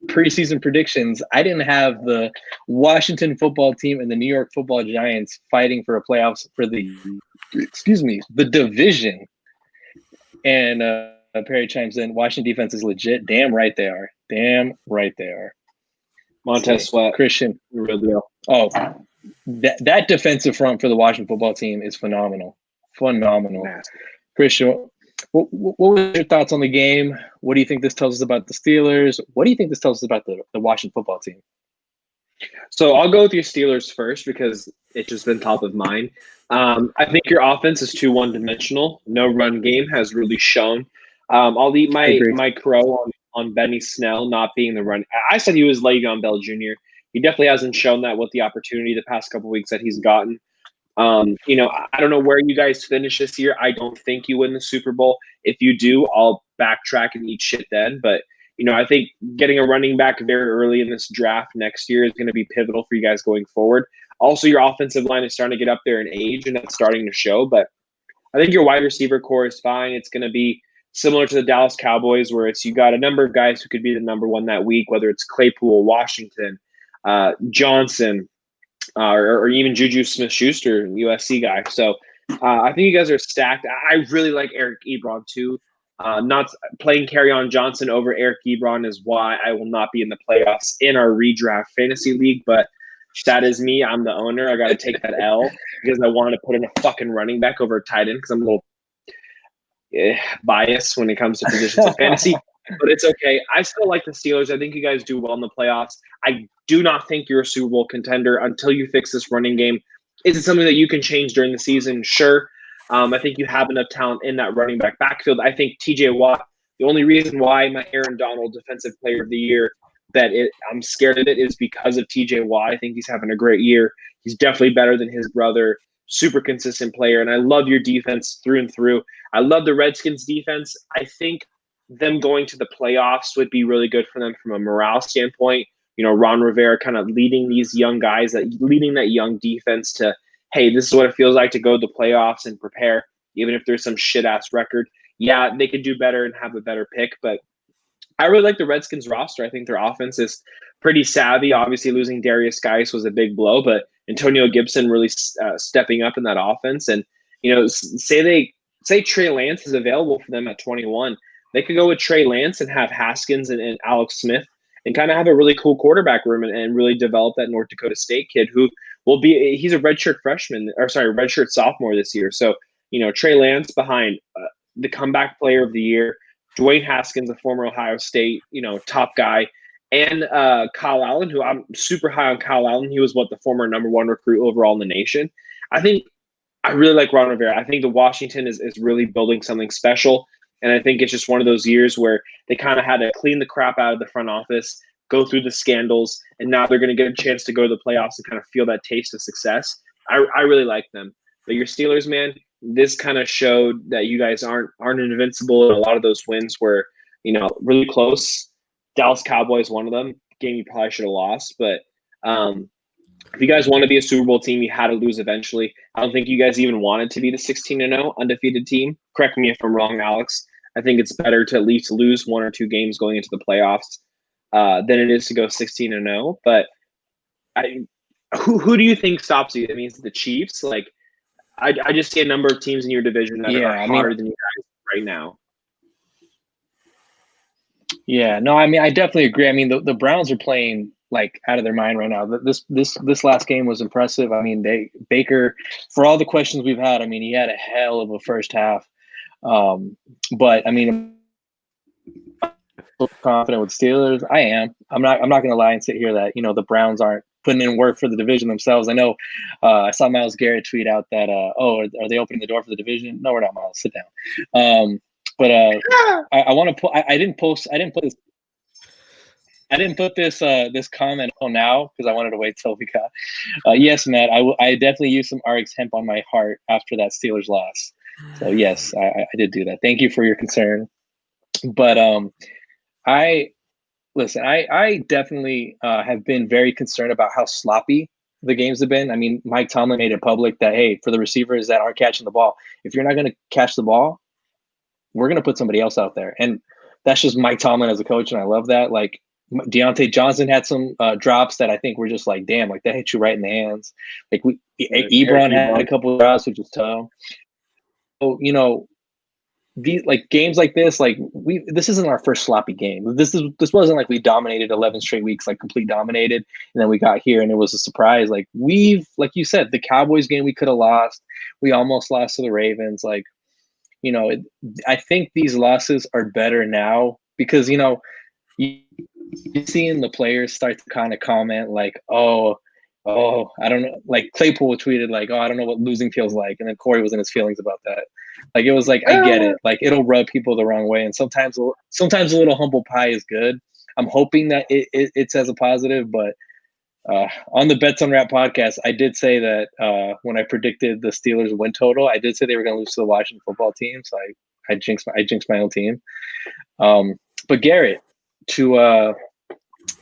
[SPEAKER 1] preseason predictions, I didn't have the Washington football team and the New York football Giants fighting for a playoffs for the division. And Perry chimes in, Washington defense is legit. Damn right they are.
[SPEAKER 2] Montez Sweat.
[SPEAKER 1] Kristian.
[SPEAKER 2] Real deal.
[SPEAKER 1] Oh, that defensive front for the Washington football team is phenomenal. Kristian, what were your thoughts on the game? What do you think this tells us about the Steelers? What do you think this tells us about the Washington football team?
[SPEAKER 2] So I'll go with your Steelers first because it's just been top of mind. I think your offense is too one-dimensional. No run game has really shown. I'll eat my crow on Benny Snell not being the run. I said he was Le'Veon Bell Jr. He definitely hasn't shown that with the opportunity the past couple of weeks that he's gotten. I don't know where you guys finish this year. I don't think you win the Super Bowl. If you do, I'll backtrack and eat shit then. But, I think getting a running back very early in this draft next year is going to be pivotal for you guys going forward. Also, your offensive line is starting to get up there in age, and that's starting to show. But I think your wide receiver core is fine. It's going to be similar to the Dallas Cowboys, where you got a number of guys who could be the number one that week, whether it's Claypool, Washington, Johnson, or even Juju Smith-Schuster, USC guy. So I think you guys are stacked. I really like Eric Ebron too. Not playing Kerryon Johnson over Eric Ebron is why I will not be in the playoffs in our redraft fantasy league. But that is me. I'm the owner. I got to take that L because I want to put in a fucking running back over a tight end because I'm a little biased when it comes to positions of fantasy. But it's okay. I still like the Steelers. I think you guys do well in the playoffs. I do not think you're a Super Bowl contender until you fix this running game. Is it something that you can change during the season? Sure. I think you have enough talent in that running back backfield. I think TJ Watt, the only reason why my Aaron Donald Defensive Player of the Year I'm scared of it is because of TJ Watt. I think he's having a great year. He's definitely better than his brother. Super consistent player. And I love your defense through and through. I love the Redskins defense. I think them going to the playoffs would be really good for them from a morale standpoint. Ron Rivera kind of leading these young guys, leading that young defense to, hey, this is what it feels like to go to the playoffs and prepare. even if there's some shit-ass record. Yeah, they could do better and have a better pick, but I really like the Redskins roster. I think their offense is pretty savvy. Obviously, losing Darius Geis was a big blow, but Antonio Gibson really stepping up in that offense. And say Trey Lance is available for them at 21, they could go with Trey Lance and have Haskins and Alex Smith and kind of have a really cool quarterback room and really develop that North Dakota State kid who he's a redshirt sophomore this year. So Trey Lance behind the comeback player of the year, Dwayne Haskins, a former Ohio State, top guy, and Kyle Allen, who I'm super high on Kyle Allen. He was the former number 1 recruit overall in the nation. I really like Ron Rivera. I think the Washington is really building something special. And I think it's just one of those years where they kind of had to clean the crap out of the front office, go through the scandals, and now they're going to get a chance to go to the playoffs and kind of feel that taste of success. I really like them. But your Steelers, man, this kind of showed that you guys aren't invincible. And a lot of those wins were, really close. Dallas Cowboys, one of them, game you probably should have lost. But if you guys want to be a Super Bowl team, you had to lose eventually. I don't think you guys even wanted to be the 16-0 undefeated team. Correct me if I'm wrong, Alex. I think it's better to at least lose 1 or 2 games going into the playoffs than it is to go 16-0. But who do you think stops you? That means the Chiefs. I just see a number of teams in your division that are harder than you guys right now.
[SPEAKER 1] Yeah, no, I definitely agree. I mean, the Browns are playing out of their mind right now. This last game was impressive. I mean, Baker, for all the questions we've had, I mean, he had a hell of a first half. But I mean, I'm confident with Steelers. I am. I'm not going to lie and sit here that the Browns aren't putting in work for the division themselves. I know. I saw Myles Garrett tweet out that are they opening the door for the division? No, we're not, Myles. Sit down. But I want to put. I didn't put this. I didn't put this comment on now because I wanted to wait till we got. Yes, Matt, I definitely used some RX hemp on my heart after that Steelers loss. So yes, I did do that. Thank you for your concern. But I definitely have been very concerned about how sloppy the games have been. I mean, Mike Tomlin made it public that, hey, for the receivers that aren't catching the ball, if you're not going to catch the ball, we're going to put somebody else out there. And that's just Mike Tomlin as a coach, and I love that. Deontay Johnson had some drops that I think were just damn, that hit you right in the hands. Ebron had a couple of drops, which was tough. So, these games like this, this isn't our first sloppy game. This wasn't we dominated 11 straight weeks, complete dominated, and then we got here and it was a surprise. Like you said, the Cowboys game we could have lost. We almost lost to the Ravens. I think these losses are better now because you're seeing the players start to kind of comment I don't know. Claypool tweeted I don't know what losing feels like, and then Corey was in his feelings about that. It was I get it. It'll rub people the wrong way, and sometimes a little humble pie is good. I'm hoping that it's as a positive, but on the Bets Unwrapped podcast, I did say that when I predicted the Steelers win total, I did say they were going to lose to the Washington football team, so I jinxed my own team. But Garrett, to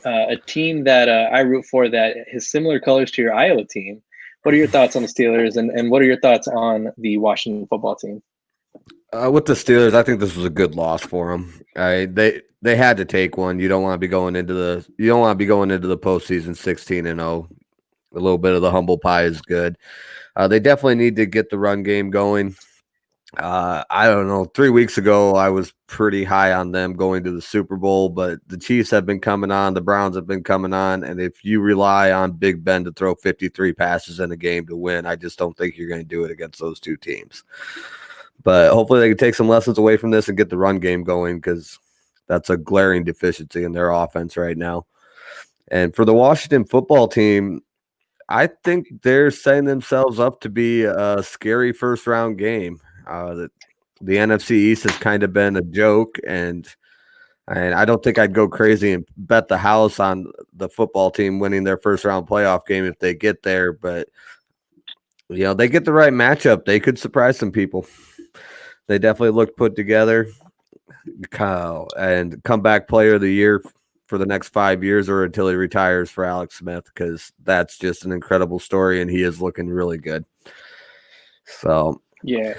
[SPEAKER 1] a team that I root for that has similar colors to your Iowa team. What are your thoughts on the Steelers, and what are your thoughts on the Washington football team?
[SPEAKER 3] With the Steelers, I think this was a good loss for them. They had to take one. You don't want to be going into the postseason 16-0. A little bit of the humble pie is good. They definitely need to get the run game going. I don't know. 3 weeks ago, I was pretty high on them going to the Super Bowl, but the Chiefs have been coming on. The Browns have been coming on. And if you rely on Big Ben to throw 53 passes in a game to win, I just don't think you're going to do it against those two teams. But hopefully they can take some lessons away from this and get the run game going because that's a glaring deficiency in their offense right now. And for the Washington football team, I think they're setting themselves up to be a scary first-round game. The NFC East has kind of been a joke, and I don't think I'd go crazy and bet the house on the football team winning their first-round playoff game if they get there. But, they get the right matchup. They could surprise some people. They definitely look put together. And comeback player of the year for the next 5 years or until he retires for Alex Smith, because that's just an incredible story, and he is looking really good. So,
[SPEAKER 1] yeah.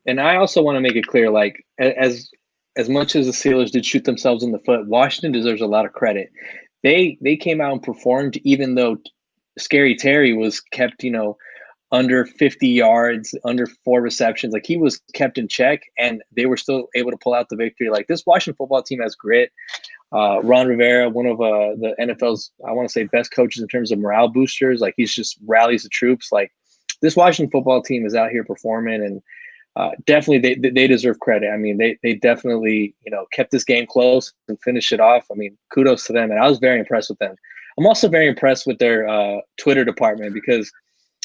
[SPEAKER 1] And I also want to make it clear, like, as much as the Steelers did shoot themselves in the foot, Washington deserves a lot of credit. They came out and performed, even though Scary Terry was kept, under 50 yards, under 4 receptions. Like, he was kept in check, and they were still able to pull out the victory. Like, this Washington football team has grit. Ron Rivera, one of the NFL's, I want to say, best coaches in terms of morale boosters. Like, he's just rallies the troops. Like, this Washington football team is out here performing, and definitely they deserve credit. I mean, they definitely, kept this game close and finished it off. I mean, kudos to them. And I was very impressed with them. I'm also very impressed with their Twitter department, because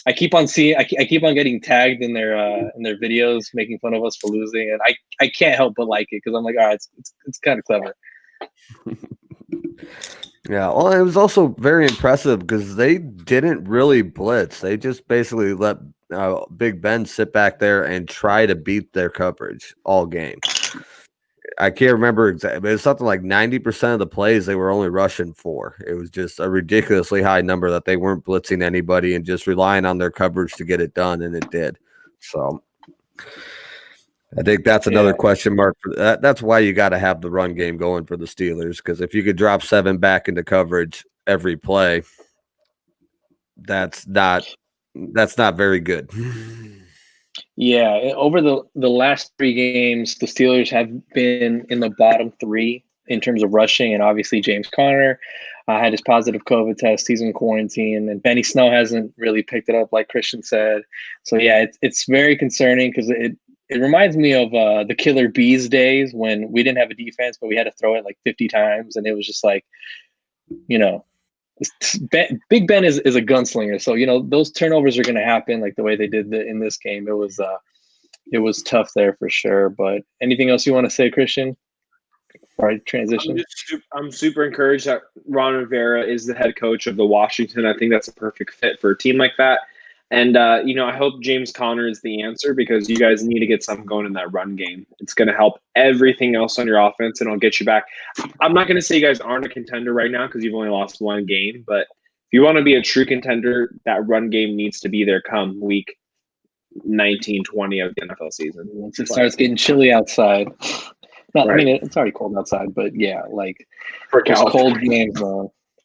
[SPEAKER 1] I keep on getting tagged in their videos, making fun of us for losing, and I can't help but like it, because I'm like, all right, it's kind of clever.
[SPEAKER 3] Yeah, well, it was also very impressive because they didn't really blitz. They just basically let Big Ben sit back there and try to beat their coverage all game. I can't remember exactly, but it's something like 90% of the plays they were only rushing for. It was just a ridiculously high number that they weren't blitzing anybody and just relying on their coverage to get it done, and it did. So I think that's another question mark for that. That's why you got to have the run game going for the Steelers, because if you could drop 7 back into coverage every play, that's not very good.
[SPEAKER 1] Yeah, over the last 3 games, the Steelers have been in the bottom 3 in terms of rushing, and obviously James Conner had his positive COVID test. He's in quarantine, and Benny Snell hasn't really picked it up, like Kristian said. So yeah, it's very concerning, because it reminds me of the Killer Bees days, when we didn't have a defense, but we had to throw it like 50 times, and it was just like, Big Ben is a gunslinger, so those turnovers are going to happen, like the way they did in this game. It was tough there for sure. But anything else you want to say, Kristian? All right, transition.
[SPEAKER 2] I'm super encouraged that Ron Rivera is the head coach of the Washington. I think that's a perfect fit for a team like that. And, I hope James Conner is the answer, because you guys need to get something going in that run game. It's going to help everything else on your offense, and it'll get you back. I'm not going to say you guys aren't a contender right now, because you've only lost 1 game. But if you want to be a true contender, that run game needs to be there come week 19, 20 of the NFL season.
[SPEAKER 1] Once it starts getting chilly outside. Right. I mean, it's already cold outside, but yeah, like
[SPEAKER 2] for
[SPEAKER 1] cold games.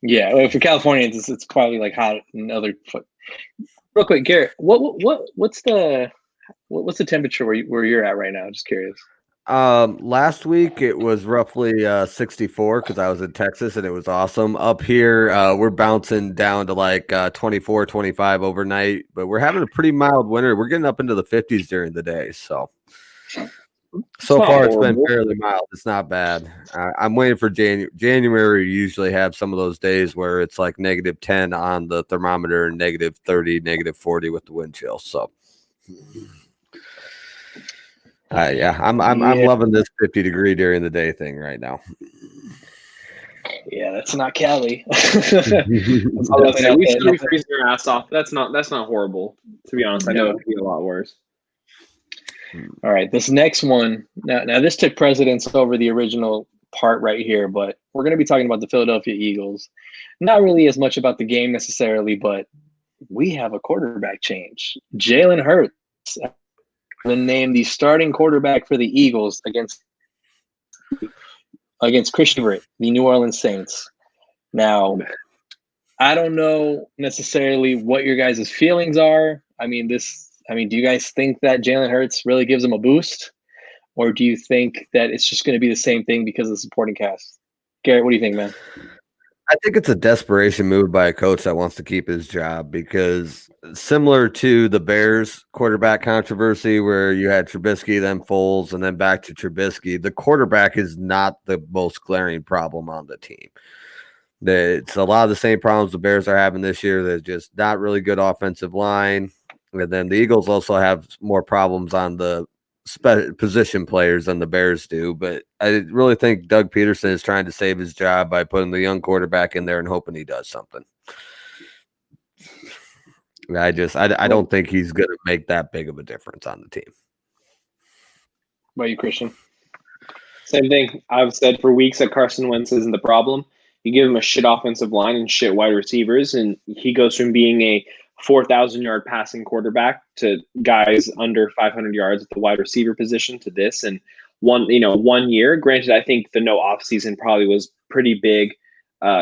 [SPEAKER 1] Yeah, for Californians, it's probably like hot in other. Real quick, Garrett, what's the temperature where you're at right now? Just curious.
[SPEAKER 3] Last week it was roughly 64, because I was in Texas, and it was awesome. Up here, we're bouncing down to like 24, 25 overnight, but we're having a pretty mild winter. We're getting up into the 50s during the day, so far it's been fairly mild. It's not bad. I'm waiting for January. We usually have some of those days where it's like -10 on the thermometer and -30, -40 with the wind chill. So I'm loving this 50-degree during the day thing right now.
[SPEAKER 1] Yeah, that's not Cali.
[SPEAKER 2] We should be freezing your ass off. That's not horrible, to be honest. I know it could be a lot worse.
[SPEAKER 1] All right, this next one. Now this took precedence over the original part right here, but we're going to be talking about the Philadelphia Eagles. Not really as much about the game necessarily, but we have a quarterback change. Jalen Hurts been named the starting quarterback for the Eagles against Kristian, the New Orleans Saints. Now, I don't know necessarily what your guys' feelings are. I mean, do you guys think that Jalen Hurts really gives them a boost? Or do you think that it's just going to be the same thing because of the supporting cast? Garrett, what do you think, man?
[SPEAKER 3] I think it's a desperation move by a coach that wants to keep his job, because similar to the Bears quarterback controversy where you had Trubisky, then Foles, and then back to Trubisky, the quarterback is not the most glaring problem on the team. It's a lot of the same problems the Bears are having this year. They're just not really good offensive line. And then the Eagles also have more problems on the position players than the Bears do. But I really think Doug Peterson is trying to save his job by putting the young quarterback in there and hoping he does something. I don't think he's going to make that big of a difference on the team.
[SPEAKER 1] What about you, Kristian?
[SPEAKER 2] Same thing. I've said for weeks that Carson Wentz isn't the problem. You give him a shit offensive line and shit wide receivers, and he goes from being a 4,000-yard passing quarterback to guys under 500 yards at the wide receiver position to this. And 1 year, granted, I think the no offseason probably was pretty big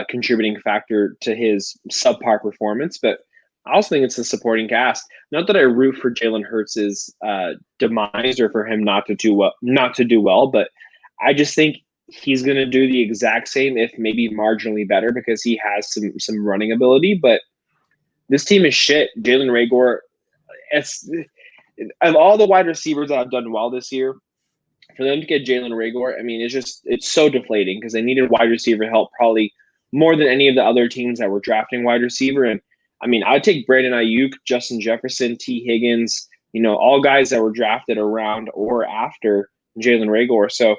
[SPEAKER 2] contributing factor to his subpar performance, but I also think it's the supporting cast. Not that I root for Jalen Hurts' demise or for him not to do well, but I just think he's going to do the exact same, if maybe marginally better, because he has some running ability. But this team is shit. Jalen Reagor, of all the wide receivers that have done well this year, for them to get Jalen Reagor, I mean, it's so deflating because they needed wide receiver help probably more than any of the other teams that were drafting wide receiver. And I mean, I'd take Brandon Ayuk, Justin Jefferson, T. Higgins, all guys that were drafted around or after Jalen Reagor. So,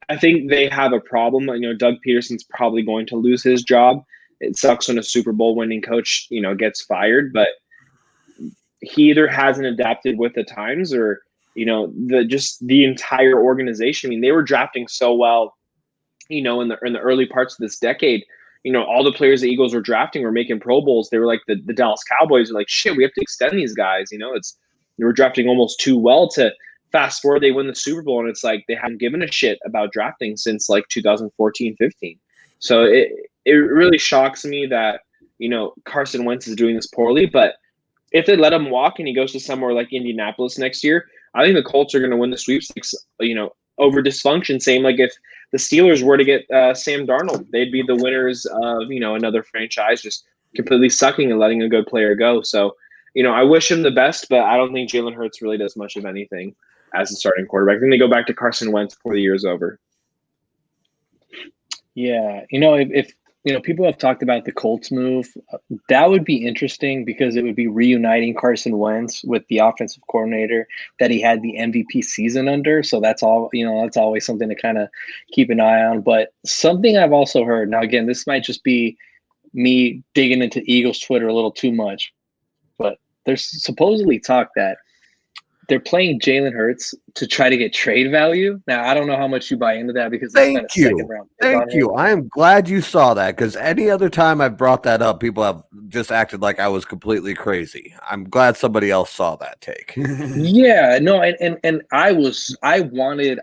[SPEAKER 2] I think they have a problem. Doug Peterson's probably going to lose his job. It sucks when a Super Bowl winning coach, gets fired, but he either hasn't adapted with the times or, the entire organization. I mean, they were drafting so well, in the early parts of this decade. All the players the Eagles were drafting were making Pro Bowls. They were like the Dallas Cowboys are like, shit, we have to extend these guys. They were drafting almost too well to fast forward. They win the Super Bowl, and it's like they haven't given a shit about drafting since like 2014-15. So it really shocks me that, Carson Wentz is doing this poorly. But if they let him walk and he goes to somewhere like Indianapolis next year, I think the Colts are going to win the sweepstakes, over dysfunction. Same like if the Steelers were to get Sam Darnold, they'd be the winners of, another franchise just completely sucking and letting a good player go. So, I wish him the best, but I don't think Jalen Hurts really does much of anything as a starting quarterback. I think they go back to Carson Wentz before the year's over.
[SPEAKER 1] Yeah. If people have talked about the Colts move, that would be interesting because it would be reuniting Carson Wentz with the offensive coordinator that he had the MVP season under. So that's all, that's always something to kind of keep an eye on. But something I've also heard, now again, this might just be me digging into Eagles Twitter a little too much, but there's supposedly talk that they're playing Jalen Hurts to try to get trade value. Now, I don't know how much you buy into that because
[SPEAKER 3] Thank you. I am glad you saw that because any other time I've brought that up, people have just acted like I was completely crazy. I'm glad somebody else saw that take.
[SPEAKER 1] Yeah, no, and I wanted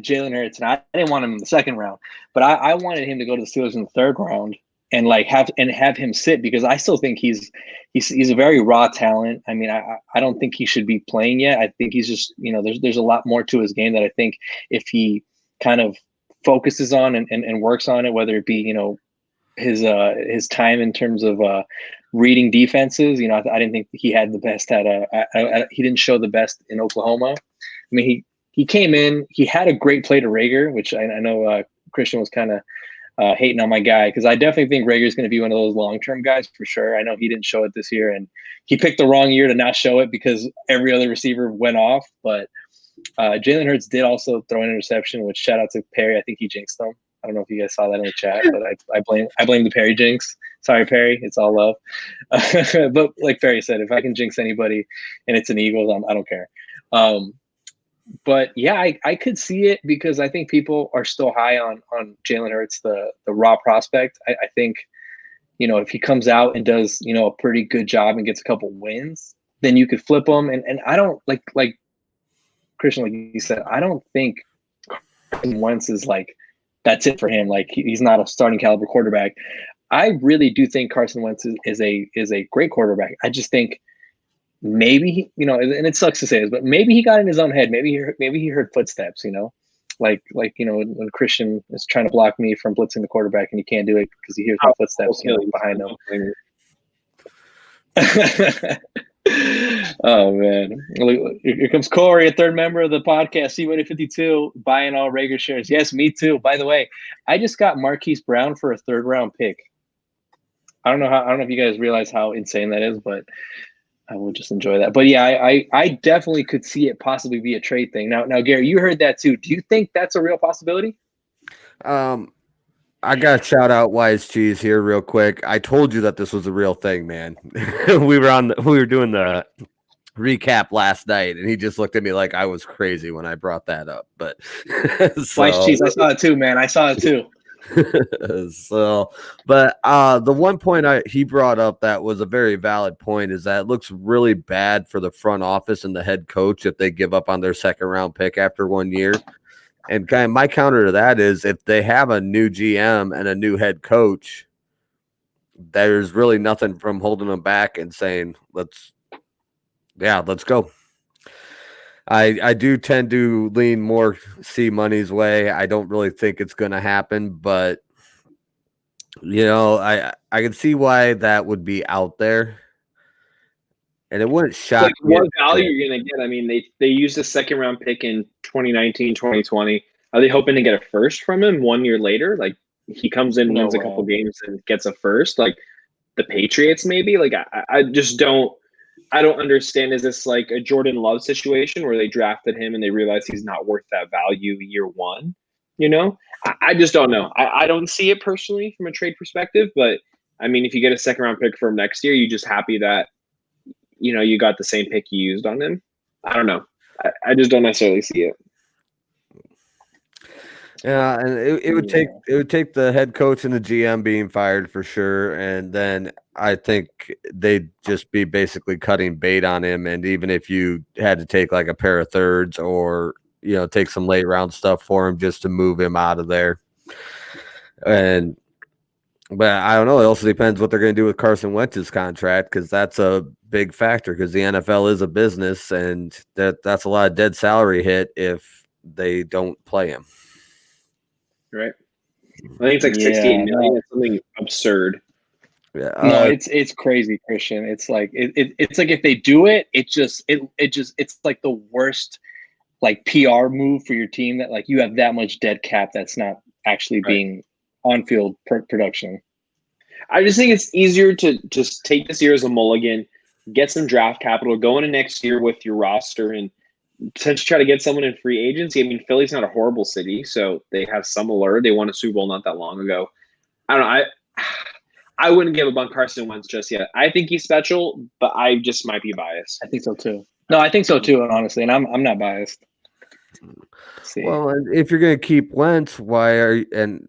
[SPEAKER 1] Jalen Hurts, and I didn't want him in the second round, but I wanted him to go to the Steelers in the third round and have him sit because I still think he's a very raw talent. I mean, I don't think he should be playing yet. I think he's just, there's a lot more to his game that I think if he kind of focuses on and works on it, whether it be, his time in terms of reading defenses, I didn't think he had the best he didn't show the best in Oklahoma. I mean, he came in, he had a great play to Reagor, which I know Kristian was kind of hating on my guy because I definitely think Reagor is going to be one of those long-term guys for sure. I know he didn't show it this year, and he picked the wrong year to not show it because every other receiver went off. But Jalen Hurts did also throw an interception, which shout out to Perry. I think he jinxed them. I don't know if you guys saw that in the chat, but I blame the Perry jinx. Sorry, Perry. It's all love. But like Perry said, if I can jinx anybody and it's an Eagles, I don't care. But yeah, I could see it because I think people are still high on Jalen Hurts, the raw prospect. I think, if he comes out and does, a pretty good job and gets a couple wins, then you could flip him. And I don't like Kristian, like you said, I don't think Carson Wentz is like, that's it for him. Like he's not a starting caliber quarterback. I really do think Carson Wentz is a great quarterback. I just think maybe and it sucks to say this, but maybe he got in his own head. Maybe he heard footsteps. Like when Kristian is trying to block me from blitzing the quarterback and he can't do it because he hears my footsteps behind him. Oh man! Here comes Corey, a third member of the podcast, C152, buying all Reagor shares. Yes, me too. By the way, I just got Marquise Brown for a third round pick. I don't know if you guys realize how insane that is, but I will just enjoy that. But yeah, I definitely could see it possibly be a trade thing. Now, Gary, you heard that too. Do you think that's a real possibility?
[SPEAKER 3] I got to shout out Wise Cheese here real quick. I told you that this was a real thing, man. we were doing the recap last night, and he just looked at me like I was crazy when I brought that up. But
[SPEAKER 1] Wise Cheese, I saw it too, man. I saw it too.
[SPEAKER 3] So, but the one point he brought up that was a very valid point is that it looks really bad for the front office and the head coach if they give up on their second round pick after 1 year. And kind of my counter to that is if they have a new GM and a new head coach, there's really nothing from holding them back and saying, let's go. I do tend to lean more C Money's way. I don't really think it's going to happen, but I can see why that would be out there, and it wouldn't shock me.
[SPEAKER 2] What value you're going to get? I mean, they used a second round pick in 2019, 2020. Are they hoping to get a first from him 1 year later? Like he comes in, wins a couple games, and gets a first, like the Patriots maybe? Like I just don't. I don't understand. Is this like a Jordan Love situation where they drafted him and they realized he's not worth that value year one? I just don't know. I don't see it personally from a trade perspective, but I mean, if you get a second round pick for him next year, you're just happy that, you got the same pick you used on him. I don't know. I just don't necessarily see it.
[SPEAKER 3] Yeah, and it would take the head coach and the GM being fired for sure, and then I think they'd just be basically cutting bait on him. And even if you had to take like a pair of thirds or take some late round stuff for him just to move him out of there, but I don't know. It also depends what they're going to do with Carson Wentz's contract because that's a big factor because the NFL is a business and that's a lot of dead salary hit if they don't play him.
[SPEAKER 2] Right. I think it's like 68 million. It's something absurd.
[SPEAKER 1] Yeah. No, it's crazy, Kristian. It's like it's like if they do it, it's like the worst like PR move for your team that like you have that much dead cap that's not actually being on field production.
[SPEAKER 2] I just think it's easier to just take this year as a mulligan, get some draft capital, go into next year with your roster and potentially try to get someone in free agency. I mean, Philly's not a horrible city, so they have some allure. They won a Super Bowl not that long ago. I don't know. I wouldn't give up on Carson Wentz just yet. I think he's special, but I just might be biased.
[SPEAKER 1] I think so too. No, I think so too, honestly, and I'm not biased.
[SPEAKER 3] Well, if you're going to keep Wentz, why are you, and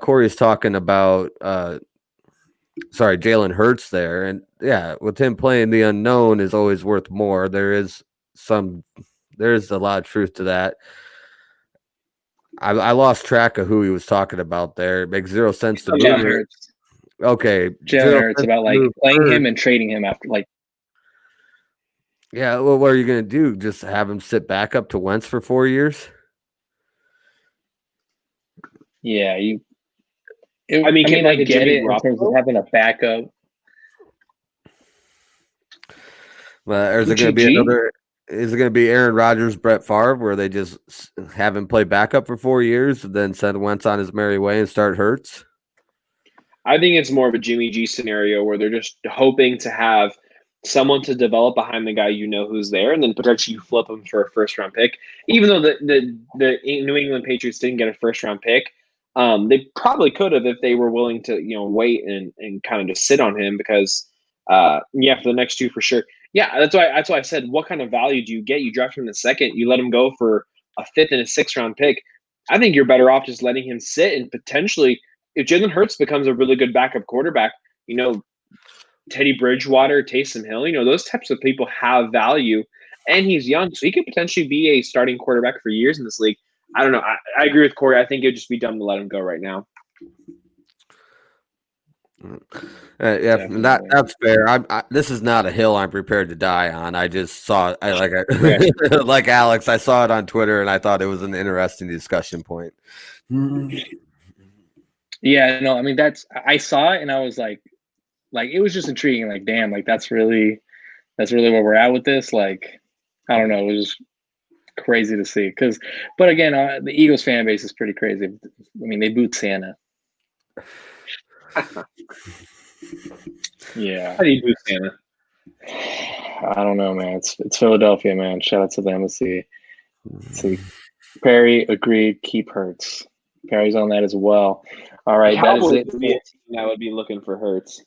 [SPEAKER 3] Corey's talking about Jalen Hurts there, and with him playing the unknown is always worth more. There's a lot of truth to that. I lost track of who he was talking about there. It makes zero sense to me. Okay,
[SPEAKER 1] Jalen Hurts about like playing him and trading him after like.
[SPEAKER 3] Yeah, well, what are you going to do? Just have him sit back up to Wentz for 4 years?
[SPEAKER 1] Yeah, I get it in terms of having a backup.
[SPEAKER 3] Is it going to be another? Is it going to be Aaron Rodgers, Brett Favre, where they just have him play backup for 4 years, and then send Wentz on his merry way and start Hurts?
[SPEAKER 2] I think it's more of a Jimmy G scenario where they're just hoping to have someone to develop behind the guy who's there, and then potentially you flip him for a first-round pick. Even though the New England Patriots didn't get a first-round pick, they probably could have if they were willing to wait and kind of just sit on him because for the next two for sure. Yeah, that's why I said, what kind of value do you get? You draft him in the second, you let him go for a fifth and a sixth-round pick. I think you're better off just letting him sit and potentially, if Jalen Hurts becomes a really good backup quarterback, Teddy Bridgewater, Taysom Hill, those types of people have value, and he's young, so he could potentially be a starting quarterback for years in this league. I don't know. I agree with Corey. I think it'd just be dumb to let him go right now.
[SPEAKER 3] That's fair. This is not a hill I'm prepared to die on. I just saw it. Like Alex, I saw it on Twitter and I thought it was an interesting discussion point.
[SPEAKER 1] Yeah, no, I mean I saw it and I was like it was just intriguing. Like, damn, like that's really where we're at with this. Like, I don't know, it was crazy to see. But again, the Eagles fan base is pretty crazy. I mean, they boot Santa. Yeah.
[SPEAKER 2] How do you boot Santa?
[SPEAKER 1] I don't know, man. It's Philadelphia, man. Shout out to them. Let's see. Perry agreed. Keep Hurts. Perry's on that as well. All right, that is it.
[SPEAKER 2] I would be looking for Hurts.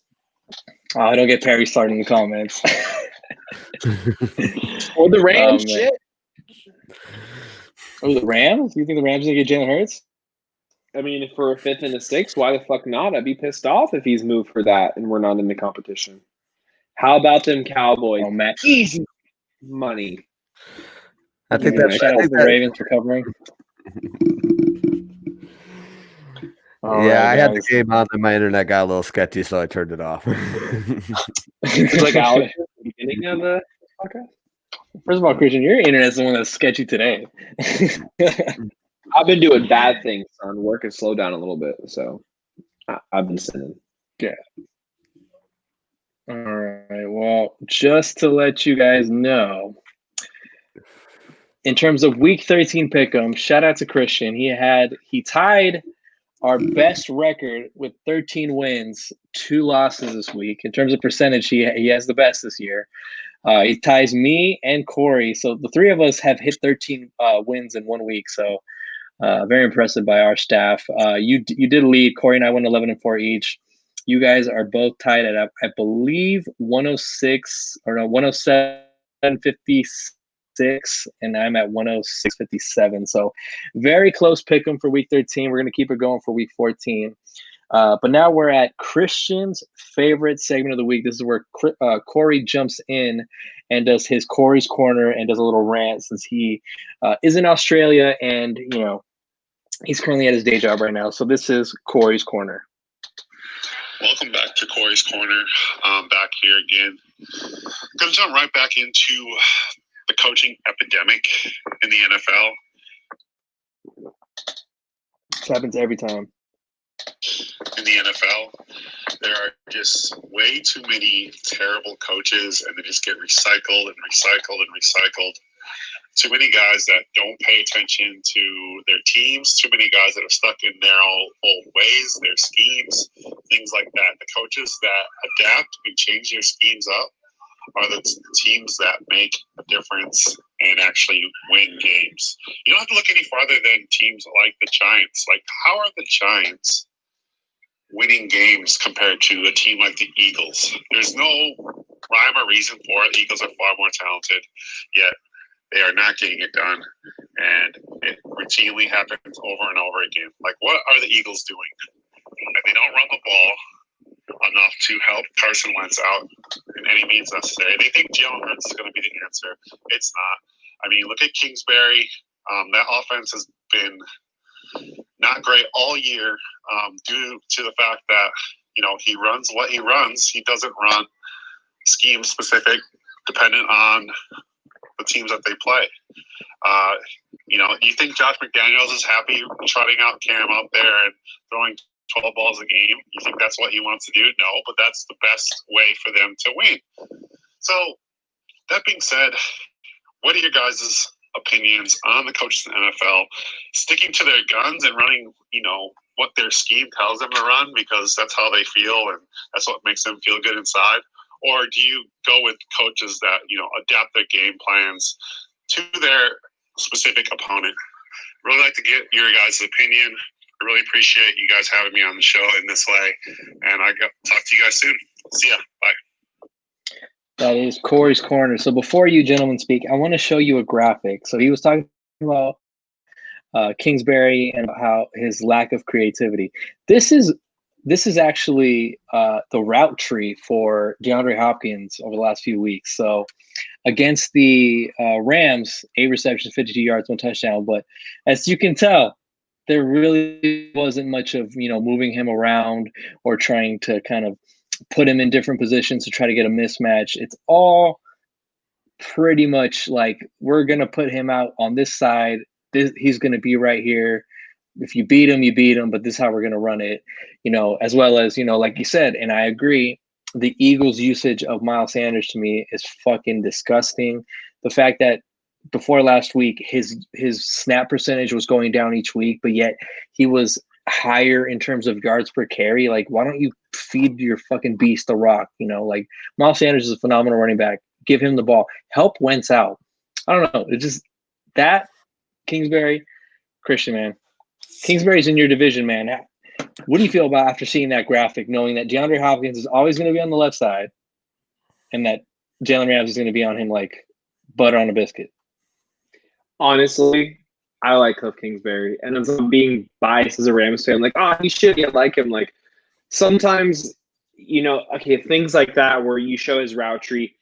[SPEAKER 1] I don't get Perry starting in the comments.
[SPEAKER 2] Or the Rams, shit.
[SPEAKER 1] Oh, the Rams? You think the Rams are going to get Jalen Hurts?
[SPEAKER 2] I mean, for a 5th and a 6th, why the fuck not? I'd be pissed off if he's moved for that and we're not in the competition. How about them Cowboys?
[SPEAKER 1] Oh, man.
[SPEAKER 2] Easy money.
[SPEAKER 3] I think
[SPEAKER 1] Shout out to the Ravens for covering.
[SPEAKER 3] I had the game on and my internet got a little sketchy, so I turned it off.
[SPEAKER 2] It's like Alex at the beginning of the podcast.
[SPEAKER 1] First of all, Kristian, your internet's the one that's sketchy today.
[SPEAKER 2] I've been doing bad things, son. Work has slowed down a little bit, so I've been sinning.
[SPEAKER 1] Yeah. All right. Well, just to let you guys know, in terms of Week 13 pick'em, shout out to Kristian. He tied our best record with 13 wins, 2 losses this week. In terms of percentage, he has the best this year. He ties me and Corey. So the 3 of us have hit 13 wins in 1 week. So very impressive by our staff. You did lead. Corey and I won 11-4 each. You guys are both tied at, I believe, 107.56, and I'm at 106.57. So very close pick'em for Week 13. We're going to keep it going for Week 14. But now we're at Kristian's favorite segment of the week. This is where Corey jumps in and does his Corey's Corner and does a little rant, since he is in Australia and, he's currently at his day job right now. So this is Corey's Corner.
[SPEAKER 4] Welcome back to Corey's Corner. Back here again. Going to jump right back into the coaching epidemic in the NFL.
[SPEAKER 1] This happens every time.
[SPEAKER 4] In the NFL, there are just way too many terrible coaches, and they just get recycled and recycled and recycled. Too many guys that don't pay attention to their teams, too many guys that are stuck in their old ways, their schemes, things like that. The coaches that adapt and change their schemes up are the teams that make a difference and actually win games. You don't have to look any farther than teams like the Giants. Like, how are the Giants winning games compared to a team like the Eagles? There's no rhyme or reason for it. The Eagles are far more talented, yet they are not getting it done, and it routinely happens over and over again. Like, what are the Eagles doing? If they don't run the ball enough to help Carson Wentz out in any means necessary, they think Jalen Hurts is going to be the answer. It's not. I mean, look at Kingsbury. That offense has been not great all year due to the fact that, he runs what he runs. He doesn't run scheme specific, dependent on the teams that they play. You think Josh McDaniels is happy trotting out Cam out there and throwing 12 balls a game? You think that's what he wants to do? No, but that's the best way for them to win. So, that being said, what are your guys' opinions on the coaches in the NFL sticking to their guns and running, what their scheme tells them to run because that's how they feel and that's what makes them feel good inside? Or do you go with coaches that, adapt their game plans to their specific opponent? Really like to get your guys' opinion. I really appreciate you guys having me on the show in this way. And talk to you guys soon. See ya. Bye.
[SPEAKER 1] That is Corey's Corner. So before you gentlemen speak, I want to show you a graphic. So he was talking about Kingsbury and how his lack of creativity. This is actually the route tree for DeAndre Hopkins over the last few weeks. So against the Rams, 8 receptions, 52 yards, 1 touchdown. But as you can tell, there really wasn't much of, moving him around or trying to kind of put him in different positions to try to get a mismatch. It's all pretty much like, we're going to put him out on this side. He's going to be right here. If you beat him, you beat him, but this is how we're going to run it, as well as, like you said, and I agree, the Eagles' usage of Miles Sanders to me is fucking disgusting. The fact that before last week, his snap percentage was going down each week, but yet he was higher in terms of yards per carry. Like, why don't you feed your fucking beast the rock? Like, Miles Sanders is a phenomenal running back. Give him the ball. Help Wentz out. I don't know. It's just that Kingsbury, Kristian, man. Kingsbury's in your division, man. What do you feel about after seeing that graphic, knowing that DeAndre Hopkins is always going to be on the left side and that Jalen Ramsey is going to be on him like butter on a biscuit?
[SPEAKER 2] Honestly, I like Cliff Kingsbury. And as I'm being biased as a Rams fan, like, oh, he should get like him. Like, sometimes, things like that where you show his route tree,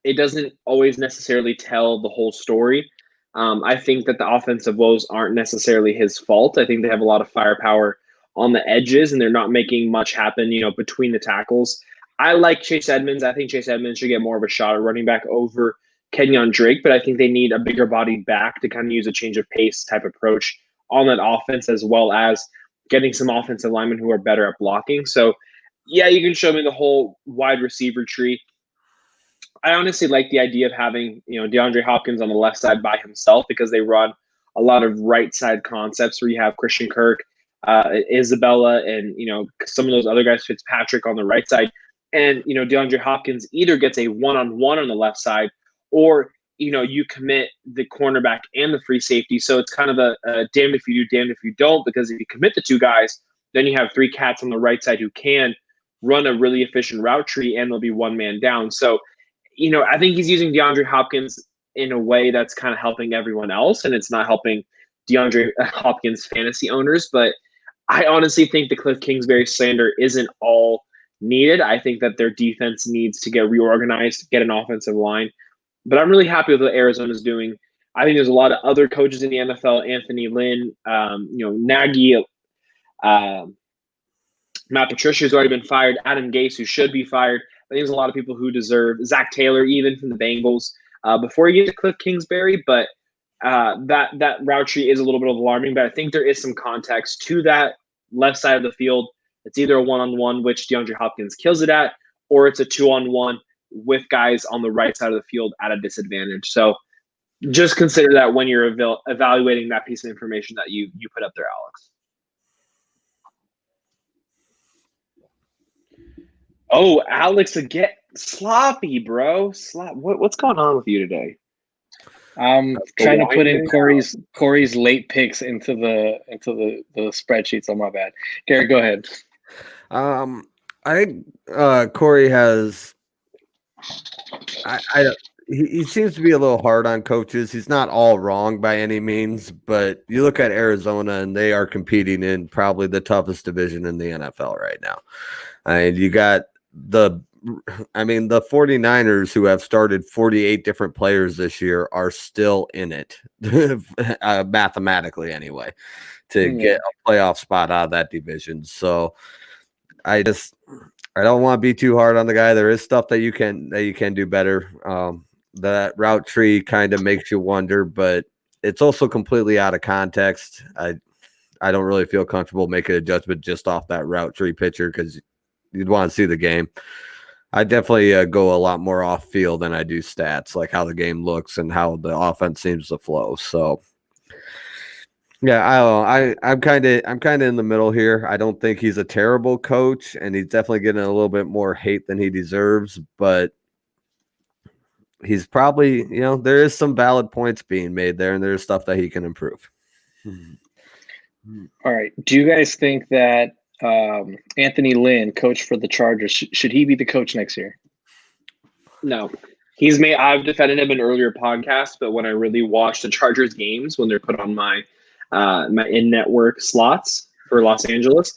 [SPEAKER 2] it doesn't always necessarily tell the whole story. I think that the offensive woes aren't necessarily his fault. I think they have a lot of firepower on the edges, and they're not making much happen, between the tackles. I like Chase Edmonds. I think Chase Edmonds should get more of a shot at running back over Kenyon Drake, but I think they need a bigger body back to kind of use a change of pace type approach on that offense, as well as getting some offensive linemen who are better at blocking. So, yeah, you can show me the whole wide receiver tree. I honestly like the idea of having, DeAndre Hopkins on the left side by himself, because they run a lot of right side concepts where you have Christian Kirk, Isabella, and, some of those other guys, Fitzpatrick on the right side. And, DeAndre Hopkins either gets a one-on-one on the left side, or, you commit the cornerback and the free safety. So it's kind of a damned if you do, damned if you don't, because if you commit the two guys, then you have three cats on the right side who can run a really efficient route tree, and they'll be one man down. So, I think he's using DeAndre Hopkins in a way that's kind of helping everyone else, and it's not helping DeAndre Hopkins fantasy owners. But I honestly think the Cliff Kingsbury slander isn't all needed. I think that their defense needs to get reorganized, get an offensive line. But I'm really happy with what Arizona's doing. I think there's a lot of other coaches in the NFL, Anthony Lynn, Nagy, Matt Patricia's already been fired, Adam Gase, who should be fired. I think there's a lot of people who deserve, Zach Taylor, even from the Bengals, before you get to Cliff Kingsbury. But that route tree is a little bit alarming. But I think there is some context to that left side of the field. It's either a one-on-one, which DeAndre Hopkins kills it at, or it's a two-on-one with guys on the right side of the field at a disadvantage. So just consider that when you're evaluating that piece of information that you put up there, Alex. Oh, Alex, again, sloppy, bro. What's going on with you today?
[SPEAKER 1] I'm trying to put in Corey's late picks into the spreadsheet. So my bad. Garrett, go ahead.
[SPEAKER 3] I think Corey has. He seems to be a little hard on coaches. He's not all wrong by any means, but you look at Arizona and they are competing in probably the toughest division in the NFL right now. And you got the 49ers, who have started 48 different players this year, are still in it, mathematically anyway, to get a playoff spot out of that division. So I don't want to be too hard on the guy. There is stuff that you can do better. That route tree kind of makes you wonder, but it's also completely out of context. I don't really feel comfortable making a judgment just off that route tree picture, because you'd want to see the game. I definitely go a lot more off field than I do stats, like how the game looks and how the offense seems to flow. So yeah, I'm kind of in the middle here. I don't think he's a terrible coach, and he's definitely getting a little bit more hate than he deserves, but he's probably, there is some valid points being made there, and there's stuff that he can improve.
[SPEAKER 1] All right. Do you guys think that Anthony Lynn, coach for the Chargers, should he be the coach next year?
[SPEAKER 2] No. I've defended him in earlier podcasts, but when I really watch the Chargers games, when they're put on my in-network slots for Los Angeles,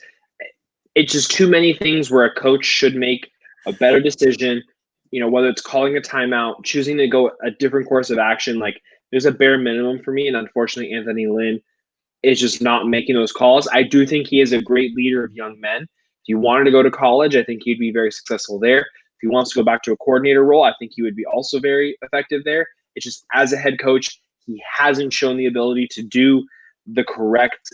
[SPEAKER 2] it's just too many things where a coach should make a better decision, whether it's calling a timeout, choosing to go a different course of action. Like, there's a bare minimum for me, and unfortunately Anthony Lynn is just not making those calls. I do think he is a great leader of young men. If he wanted to go to college, I think he'd be very successful there. If he wants to go back to a coordinator role, I think he would be also very effective there. It's just, as a head coach, he hasn't shown the ability to do the correct,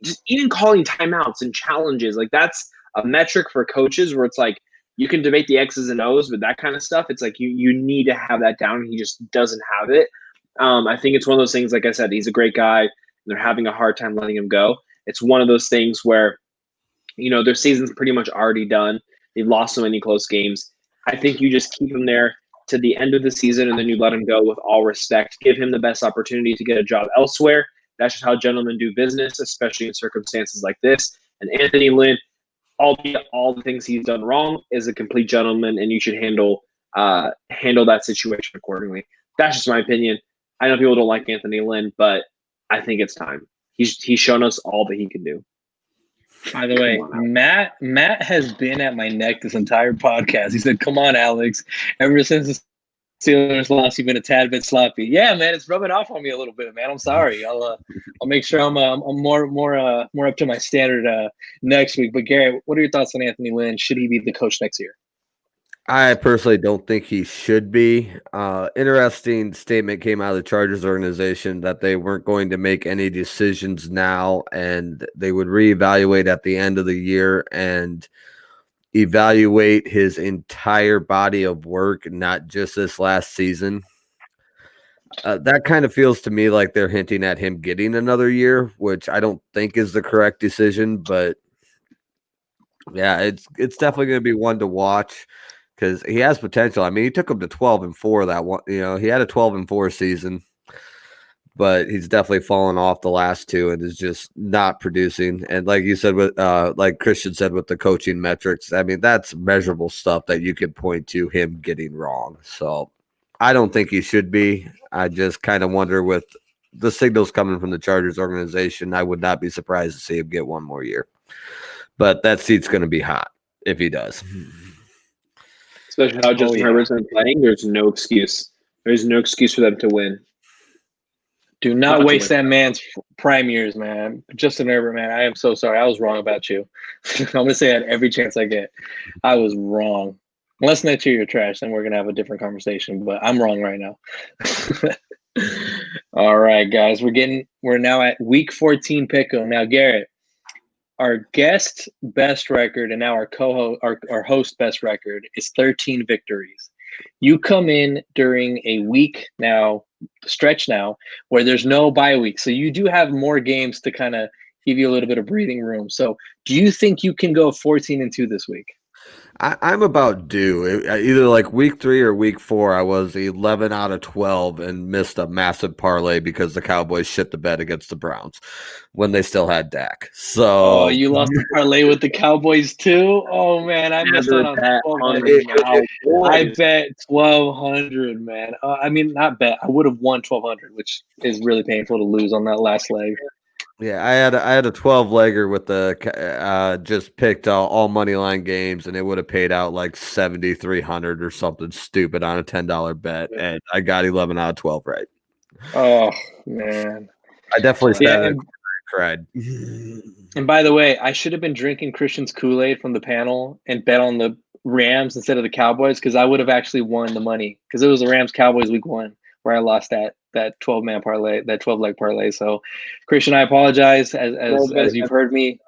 [SPEAKER 2] just even calling timeouts and challenges. Like, that's a metric for coaches where it's like, you can debate the X's and O's, but that kind of stuff, it's like you need to have that down. He just doesn't have it. I think it's one of those things, like I said, he's a great guy. They're having a hard time letting him go. It's one of those things where, their season's pretty much already done. They've lost so many close games. I think you just keep him there to the end of the season, and then you let him go with all respect. Give him the best opportunity to get a job elsewhere. That's just how gentlemen do business, especially in circumstances like this. And Anthony Lynn, all the things he's done wrong, is a complete gentleman, and you should handle that situation accordingly. That's just my opinion. I know people don't like Anthony Lynn, but I think it's time. He's shown us all that he can do.
[SPEAKER 1] By the way, Matt has been at my neck this entire podcast. He said, "Come on, Alex. Ever since the Steelers lost, you've been a tad bit sloppy." Yeah, man, it's rubbing off on me a little bit, man. I'm sorry. I'll make sure I'm more up to my standard next week. But Garrett, what are your thoughts on Anthony Lynn? Should he be the coach next year?
[SPEAKER 3] I personally don't think he should be. Interesting statement came out of the Chargers organization that they weren't going to make any decisions now, and they would reevaluate at the end of the year and evaluate his entire body of work, not just this last season. That kind of feels to me like they're hinting at him getting another year, which I don't think is the correct decision. But yeah, it's definitely going to be one to watch because he has potential. I mean, he took him to 12-4 that one. He had a 12-4 season, but he's definitely fallen off the last two and is just not producing. And like you said, with like Kristian said, with the coaching metrics, I mean, that's measurable stuff that you can point to him getting wrong. So I don't think he should be. I just kind of wonder with the signals coming from the Chargers organization, I would not be surprised to see him get one more year. But that seat's going to be hot if he does.
[SPEAKER 2] Especially how Justin Herbert's been playing, there's no excuse. There's no excuse for them to win.
[SPEAKER 1] Do not waste that man's prime years, man. Justin Herbert, man, I am so sorry. I was wrong about you. I'm going to say that every chance I get. I was wrong. Unless next year you're trash, then we're going to have a different conversation. But I'm wrong right now. All right, guys. We're now at week 14 pick'em. Now, Garrett, our guest best record and now our host best record is 13 victories. You come in during a week now, stretch now, where there's no bye week. So you do have more games to kind of give you a little bit of breathing room. So do you think you can go 14-2 this week?
[SPEAKER 3] I'm about due. Either like week 3 or week 4, I was 11 out of 12 and missed a massive parlay because the Cowboys shit the bed against the Browns when they still had Dak. So
[SPEAKER 1] you lost the parlay with the Cowboys too? Oh man, I missed out on $1,200. I bet $1,200, man. I mean, not bet. I would have won $1,200, which is really painful to lose on that last leg.
[SPEAKER 3] Yeah, I had a 12-legger with the just picked all money line games, and it would have paid out like $7,300 or something stupid on a $10 bet, and I got 11 out of 12 right.
[SPEAKER 1] Oh man,
[SPEAKER 3] I definitely cried.
[SPEAKER 1] And by the way, I should have been drinking Kristian's Kool-Aid from the panel and bet on the Rams instead of the Cowboys because I would have actually won the money because it was the Rams Cowboys week 1 where I lost that 12-man parlay, that 12-leg parlay. So, Kristian, I apologize as you've heard me,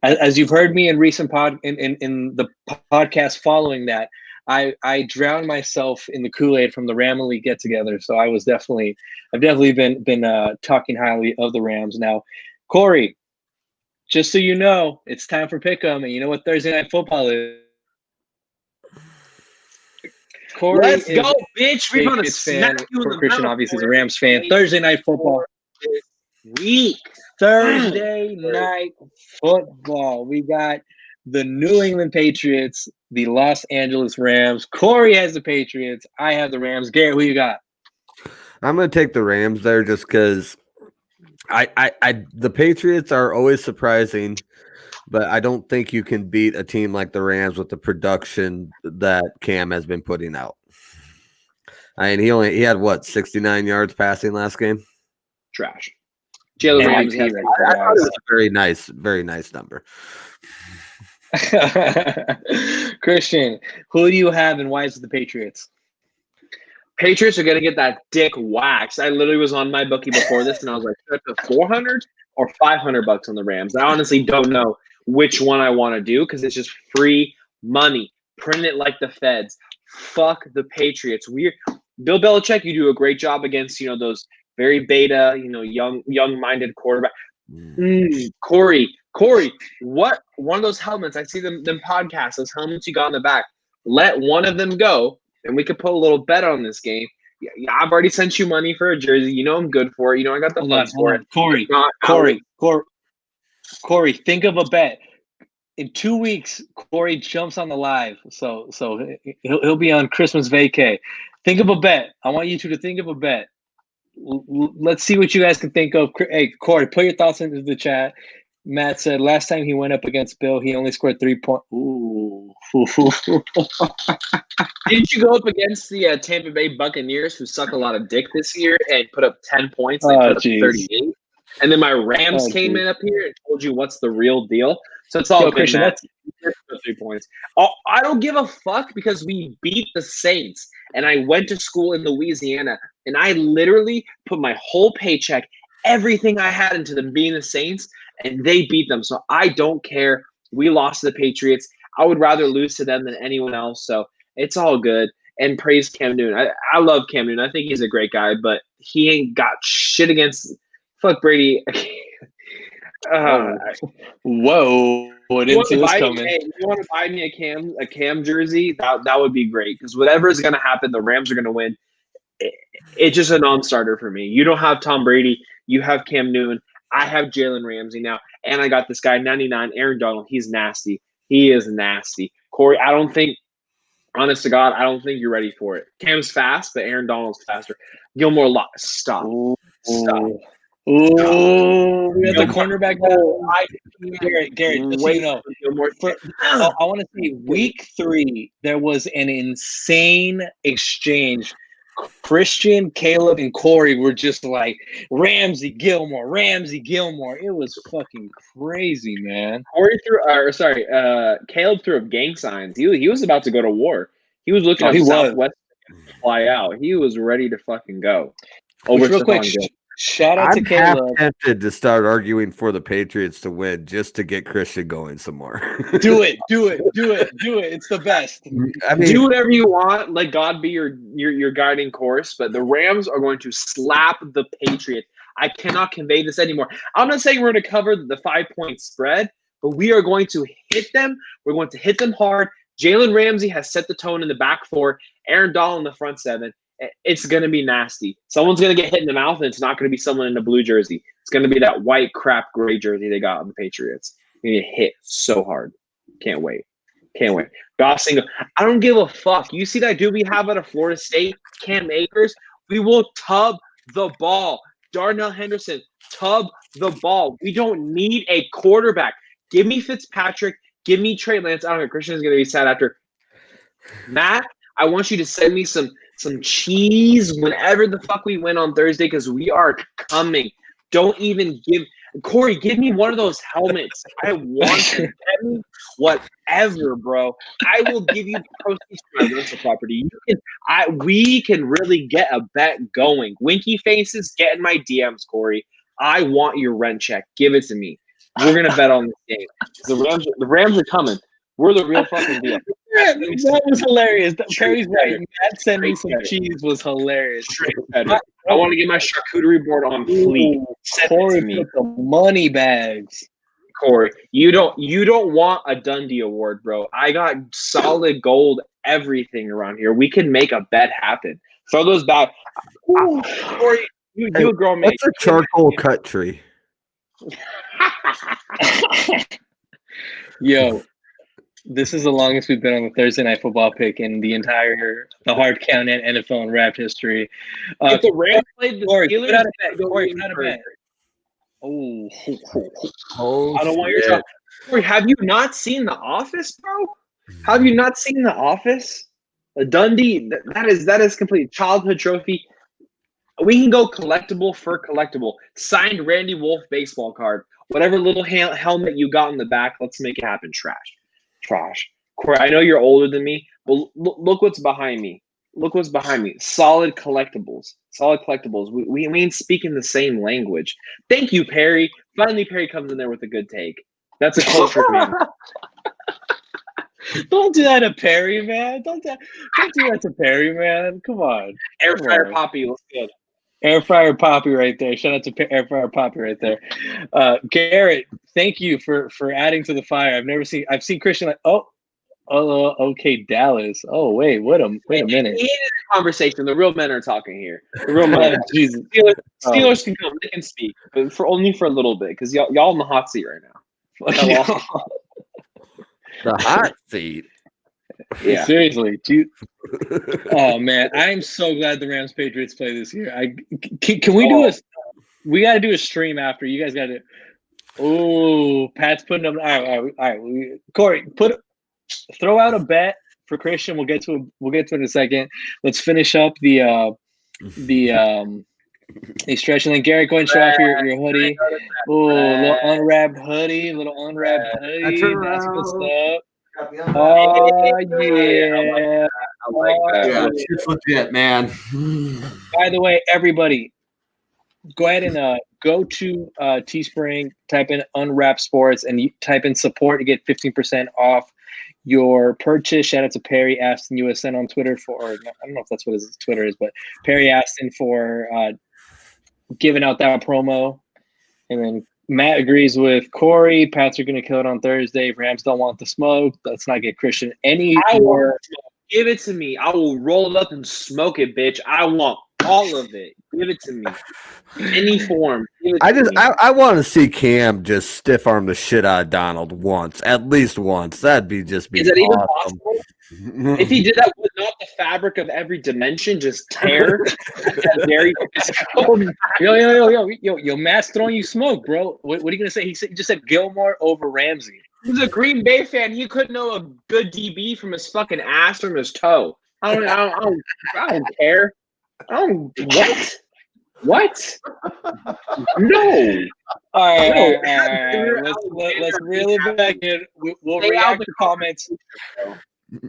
[SPEAKER 1] as you've heard me in recent in the podcast following that. I drowned myself in the Kool-Aid from the Ramley get together. So I've definitely been talking highly of the Rams. Now, Corey, just so you know, it's time for pick'em, and you know what Thursday Night Football is. Corey,
[SPEAKER 2] let's go, bitch! We're gonna
[SPEAKER 1] fan. Kristian obviously is a Rams fan. Thursday Night Football week. Thursday Night Football. We got the New England Patriots, the Los Angeles Rams. Corey has the Patriots. I have the Rams. Garrett, who you got?
[SPEAKER 3] I'm gonna take the Rams there just because the Patriots are always surprising. But I don't think you can beat a team like the Rams with the production that Cam has been putting out. I mean, he had what 69 yards passing last game.
[SPEAKER 2] Trash. Jalen Ramsey.
[SPEAKER 3] I thought it was a very nice number.
[SPEAKER 1] Kristian, who do you have and why is it the Patriots?
[SPEAKER 2] Patriots are gonna get that dick waxed. I literally was on my bookie before this, and I was like, should I put $400 or $500 on the Rams? I honestly don't know which one I want to do because it's just free money. Print it like the feds. Fuck the Patriots. Bill Belichick, you do a great job against those very beta, young-minded quarterback. Corey, what one of those helmets? I see them podcasts. Those helmets you got in the back. Let one of them go, and we could put a little bet on this game. Yeah, I've already sent you money for a jersey. I'm good for it. I got the funds for it.
[SPEAKER 1] Corey, think of a bet. In 2 weeks, Corey jumps on the live, so he'll be on Christmas vacay. Think of a bet. I want you two to think of a bet. let's see what you guys can think of. Hey, Corey, put your thoughts into the chat. Matt said last time he went up against Bill, he only scored 3 points. Ooh.
[SPEAKER 2] Didn't you go up against the Tampa Bay Buccaneers, who suck a lot of dick this year, and put up 10 points? They put up 38. And then my Rams came in up here and told you what's the real deal. So it's all good,
[SPEAKER 1] Kristian,
[SPEAKER 2] Matt. 3 points. I don't give a fuck because we beat the Saints. And I went to school in Louisiana, and I literally put my whole paycheck, everything I had into them being the Saints, and they beat them. So I don't care. We lost to the Patriots. I would rather lose to them than anyone else. So it's all good. And praise Cam Newton. I love Cam Newton. I think he's a great guy, but he ain't got shit against fuck Brady.
[SPEAKER 1] Whoa. I didn't see this coming.
[SPEAKER 2] Hey, you want to buy me a Cam jersey? That would be great, because whatever is going to happen, the Rams are going to win. It's just a non-starter for me. You don't have Tom Brady. You have Cam Newton. I have Jalen Ramsey now. And I got this guy, 99, Aaron Donald. He's nasty. He is nasty. Corey, honest to God, I don't think you're ready for it. Cam's fast, but Aaron Donald's faster. Gilmore, stop. Stop.
[SPEAKER 1] Ooh, we got the cornerback. Garrett, just so you know, I want to say week 3, there was an insane exchange. Kristian, Caleb, and Corey were just like Ramsey, Gilmore. It was fucking crazy, man.
[SPEAKER 2] Caleb threw up gang signs. He was about to go to war. He was looking at Southwest fly out. He was ready to fucking go.
[SPEAKER 1] Real quick, shout out to Caleb.
[SPEAKER 3] I'm tempted to start arguing for the Patriots to win just to get Kristian going some more.
[SPEAKER 1] Do it. It's the best.
[SPEAKER 3] I mean,
[SPEAKER 2] do whatever you want. Let God be your guiding course. But the Rams are going to slap the Patriots. I cannot convey this anymore. I'm not saying we're going to cover the 5-point spread, but we are going to hit them. We're going to hit them hard. Jalen Ramsey has set the tone in the back 4. Aaron Donald in the front 7. It's going to be nasty. Someone's going to get hit in the mouth, and it's not going to be someone in a blue jersey. It's going to be that white crap gray jersey they got on the Patriots. You're going to get hit so hard. Can't wait. Gossing, I don't give a fuck. You see that dude we have out of Florida State, Cam Akers? We will tub the ball. Darnell Henderson, tub the ball. We don't need a quarterback. Give me Fitzpatrick. Give me Trey Lance. I don't know. Kristian is going to be sad after. Matt, I want you to send me some cheese whenever the fuck we win on Thursday, because we are coming. Don't even Corey, give me one of those helmets. I want them. Whatever, bro. I will give you proceeds for my rental property. We can really get a bet going. Winky faces, get in my DMs, Corey. I want your rent check. Give it to me. We're gonna bet on this game. The Rams are coming. We're the real fucking deal.
[SPEAKER 1] That was hilarious. Perry's right. Matt sent me some cheese was hilarious.
[SPEAKER 2] I want to get my charcuterie board on fleek.
[SPEAKER 1] Corey put the money bags.
[SPEAKER 2] Corey, you don't want a Dundee award, bro. I got solid gold everything around here. We can make a bet happen. Throw those back. Corey, you a girl mate.
[SPEAKER 3] What's a charcoal cut tree?
[SPEAKER 1] Yo. This is the longest we've been on the Thursday Night Football pick in the hard count and NFL and Wrapped history.
[SPEAKER 2] If the Rams played the Steelers,
[SPEAKER 1] Corey, put out a bet.
[SPEAKER 3] Oh,
[SPEAKER 2] I don't want your shot. Corey, have you not seen The Office, bro? Have you not seen The Office? Dundee, that is complete childhood trophy. We can go collectible for collectible. Signed Randy Wolf baseball card. Whatever little helmet you got in the back, let's make it happen. Trash. Corey, I know you're older than me, but look what's behind me. Solid collectibles. We ain't speaking the same language. Thank you, Perry. Finally, Perry comes in there with a good take. That's a culture, man.
[SPEAKER 1] Don't do that to Perry, man. Don't do that to Perry, man. Come on.
[SPEAKER 2] Air fryer Poppy, let's go.
[SPEAKER 1] Air fryer Poppy right there. Shout out to Air fryer Poppy right there. Garrett, thank you for adding to the fire. I've seen Kristian like, okay, Dallas. Oh, wait a minute.
[SPEAKER 2] In a conversation, the real men are talking here. The real men. Jesus. Steelers can come, they can speak, but only for a little bit, because y'all in the hot seat right now.
[SPEAKER 3] The hot seat.
[SPEAKER 2] Yeah.
[SPEAKER 1] Seriously. Oh man, I'm so glad the Rams Patriots play this year. Can we do we got to do a stream after. You guys got to. Oh, Pat's putting up. All right. Corey, throw out a bet for Kristian. We'll get to it in a second. Let's finish up the stretch, and then Garrett, go and show off your hoodie. Oh, a little unwrapped hoodie. That's what's up. Oh yeah.
[SPEAKER 3] I like that. Yeah, it's legit, man.
[SPEAKER 1] By the way, everybody, go ahead and go to Teespring, type in Unwrapped Sports, and you type in support to get 15% off your purchase. Shout out to Perry Aston USN on Twitter I don't know if that's what his Twitter is, but Perry Aston for giving out that promo. And then Matt agrees with Corey. Pats are going to kill it on Thursday. Rams don't want the smoke. Let's not get Kristian any more.
[SPEAKER 2] Give it to me. I will roll it up and smoke it, bitch. I want all of it. Give it to me. Any form.
[SPEAKER 3] I want to see Cam just stiff arm the shit out of Donald once, at least once. That'd be just be.
[SPEAKER 2] Is that even possible? If he did that, would not the fabric of every dimension just tear?
[SPEAKER 1] Yo, Matt's throwing you smoke, bro. What are you gonna say? He just said Gilmore over Ramsey.
[SPEAKER 2] He's a Green Bay fan. He couldn't know a good DB from his fucking ass from his toe. I don't care. What? No.
[SPEAKER 1] All right. Let's reel it back in. We'll react to comments.